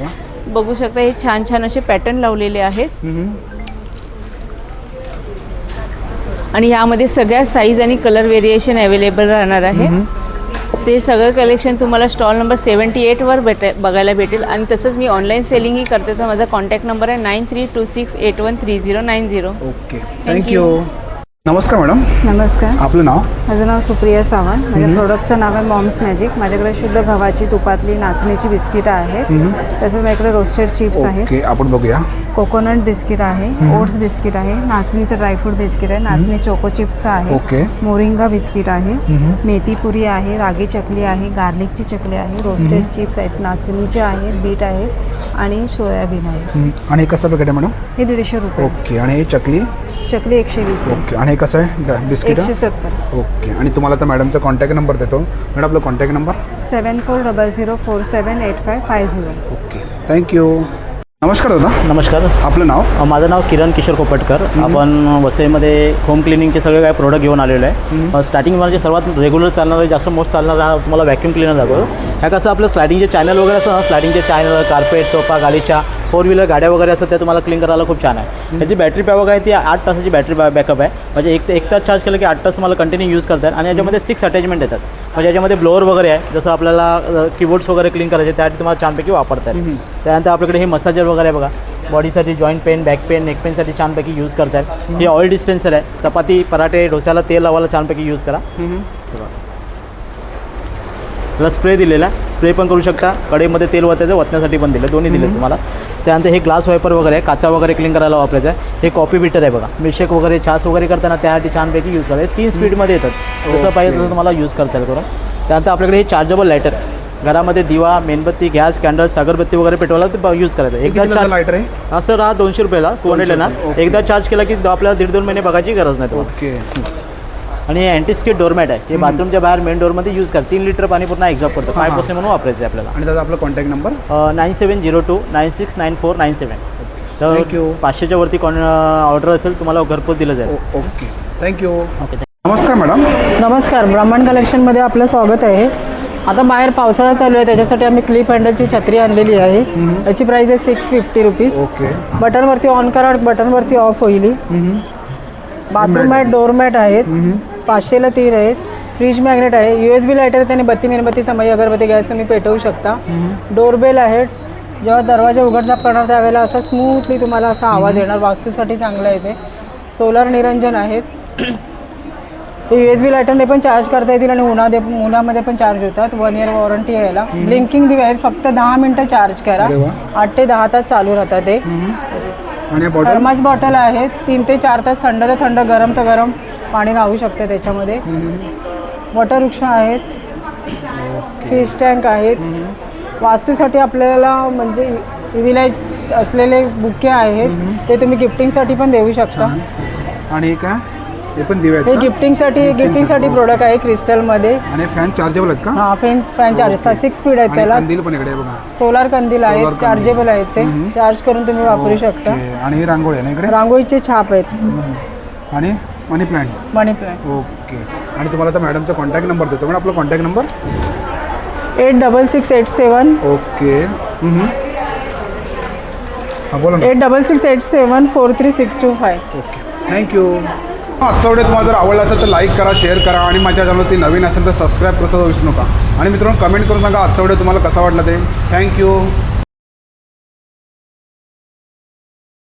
बघू शकता हे छान छान असे पॅटर्न लावलेले आहेत. आणि यामध्ये सगळ्या साईज आणि कलर व्हेरिएशन अवेलेबल राहणार आहे. ते सगळं कलेक्शन तुम्हाला स्टॉल नंबर 78वर बघायला भेटेल. आणि तसंच मी ऑनलाईन सेलिंगही करते. तर माझा कॉन्टॅक्ट नंबर आहे 9326813090. ओके. थँक्यू. नमस्कार मॅडम. नमस्कार. आपलं नाव? माझं नाव सुप्रिया सावंत. माझ्या प्रोडक्टचं नाव आहे मॉम्स मॅजिक. माझ्याकडे शुद्ध गव्हाची तुपातली नाचणीची बिस्किटं आहेत. तसंच माझ्याकडे रोस्टेड चिप्स आहेत. ओके, आपण बघूया. कोकोनट बिस्किट आहे, ओट्स बिस्किट आहे, नाचणीचं ड्रायफ्रूट बिस्किट आहे, नाचणी चोको चिप्सचं आहे, मोरिंगा बिस्किट आहे, मेथी पुरी आहे, रागी चकली आहे, गार्लिकची चकली आहे, रोस्टेड चिप्स आहेत, नाचणीचे आहेत, बीट आहे आणि सोयाबीन आहे. आणि कसं पॅकेट आहे मॅडम? हे 150 रुपये. ओके. आणि हे चकली? चकली 120. ओके. आणि हे कसं आहे बिस्किट? 170. ओके. आणि तुम्हाला तर मॅडमचा कॉन्टॅक्ट नंबर देतो. मॅडम आपला कॉन्टॅक्ट नंबर? 7400478550. ओके. थँक्यू. नमस्कार दादा. नमस्कार. आपलं नाव? माझं नाव किरण किशोर कोपटकर. आपण वसईमध्ये होम क्लिनिंगचे सगळे काही प्रोडक्ट घेऊन आलेलो आहे. स्टार्टिंग म्हणजे सर्वात रेग्युलर चालणारे जास्त मोस्ट चालणारा तुम्हाला व्हॅक्यूम क्लिनर दाखवतो. ह्या कसं आपलं स्लायडिंगचे चॅनल वगैरे असं स्लायडिंगचे चॅनल, कार्पेट, सोफा, गालीच्या 4 व्हीलर गाड्या वगैरे असतात त्या तुम्हाला क्लीन करायला खूप छान आहे. त्याची बॅटरी बॅकअप आहे ती 8 तासाची बॅटरी बॅकअप आहे. म्हणजे एक तास चार्ज केलं की 8 तास तुम्हाला कंटिन्यू यूज करता येईल. आणि याच्यामध्ये 6 अटॅचमेंट येतात. म्हणजे याच्यामध्ये ब्लोअर वगैरे आहे. जसं आपल्याला कीबोर्ड्स वगैरे क्लीन करायचे त्यासाठी तुम्हाला छानपैकी वापरता येईल. त्यानंतर आपल्याकडे हे मसाजर वगैरे आहे बघा. बॉडीसाठी joint pain, back pain, neck पेनसाठी छानपैकी यूज करतात. हे ऑइल डिस्पेन्सर आहे. चपाती, पराठे, डोस्याला तेल लावायला छानपैकी यूज करा. त्याला स्प्रे दिलेला आहे. स्प्रे पण करू शकता. कढईमध्ये तेल वतण्यासाठी पण दिलं. दोन्ही दिले तुम्हाला. त्यानंतर हे ग्लास वायपर वगैरे आहे. काचा वगैरे क्लीन करायला वापरायचं आहे. हे कॉफी बीटर आहे बघा. मिल्कशेक वगैरे छास वगैरे करताना त्यासाठी छानपैकी यूज करायचं. 3 स्पीडमध्ये येतात. जसं पाहिजे तसं तुम्हाला यूज करता येईल करून. त्यानंतर आपल्याकडे हे चार्जेबल लायटर. घरामध्ये दिवा, मेणबत्ती, गॅस, कॅन्डल्स, अगरबत्ती वगैरे पेटवायला ते यूज करायचं. एकदा चार्ज लायटर आहे असं राहा 200 रुपयाला 200 ना. एकदा चार्ज केला की आपल्याला 1.5-2 महिने बघायची गरज नाही. ओके. आणि अँटी स्किड डोरमॅट आहे. हे बाथरूमच्या बाहेर मेन डोरमध्ये यूज करा. 3 लिटर पाणी पूर्ण एक्झॉस्ट करतो. 5% म्हणून वापरायचं आहे आपल्याला. आणि दादा आपला कॉन्टॅक्ट नंबर? 9702969497. तर 500च्या वरती ऑर्डर असेल तुम्हाला घरपोच दिलं जाईल. ओके. थँक्यू. ओके. नमस्कार मॅडम. नमस्कार. ब्राह्मण कलेक्शनमध्ये आपलं स्वागत आहे. आता बाहेर पावसाळा चालू आहे त्याच्यासाठी आम्ही क्लिप हँडलची छत्री आणलेली आहे. याची प्राईस आहे 650 रुपीज. ओके. बटनवरती ऑन करा, बटनवरती ऑफ होईल. बाथरूम मॅट, डोर मॅट आहेत. 500ला 3 आहेत. फ्रीज मॅग्नेट आहे. USB लायटर त्याने बत्ती, मेणबत्ती, समई, अगरबत्ती, गॅस तुम्ही पेटवू शकता. डोरबेल आहे. जेव्हा दरवाजा उघडझाप करणार त्यावेळेला असा स्मूथली तुम्हाला असा आवाज येणार. वास्तूसाठी चांगलं आहे ते. सोलर निरंजन आहेत. USB लायटरने पण चार्ज करता येतील आणि उन्हामध्ये पण चार्ज होतात. 1 इयर वॉरंटी आहे याला. ब्लिंकिंग दिवे आहेत. फक्त 10 मिनटं चार्ज करा. 8 ते 10 तास चालू राहतात ते. थर्मास बॉटल आहेत. 3 ते 4 तास थंड ते थंड, गरम तर गरम पाणी राहू शकते त्याच्यामध्ये. वटवृक्ष आहेत. फिश टँक आहेत. वास्तूसाठी आपल्याला म्हणजे विलायच असलेले बुके आहेत. ते तुम्ही गिफ्टिंगसाठी पण देऊ शकता. आणि काय हे पण दिवे हे आहेत गिफ्टिंगसाठी प्रोडक्ट आहे क्रिस्टलमध्ये. आणि फॅन चार्जेबल आहेत का? हां, फॅन चार्जेस 6 स्पीड आहेत त्याला. कंदील पण इकडे बघा. सोलार कंदील आहेत. चार्जेबल आहेत ते. चार्ज करून तुम्ही वापरू शकता. आणि ही रांगोळी आहे ना इकडे? रांगोळीचे छाप आहेत. आणि मनी प्लांट. ओके. आणि तुम्हाला आता मॅडमचा कॉन्टॅक्ट नंबर देतो. मॅडम आपला कॉन्टॅक्ट नंबर 86687. ओके. हां बोला ना. 86687 43625. Okay, thank you. आजचा व्हिडिओ तुम्हाला जर आवडला असेल तर लाईक करा, शेअर करा आणि माझ्या चॅनलवरती नवीन असेल तर सबस्क्राईब करता विसरू नका. आणि मित्रांनो कमेंट करून सांगा आजचा व्हिडिओ तुम्हाला कसा वाटला ते. थँक्यू.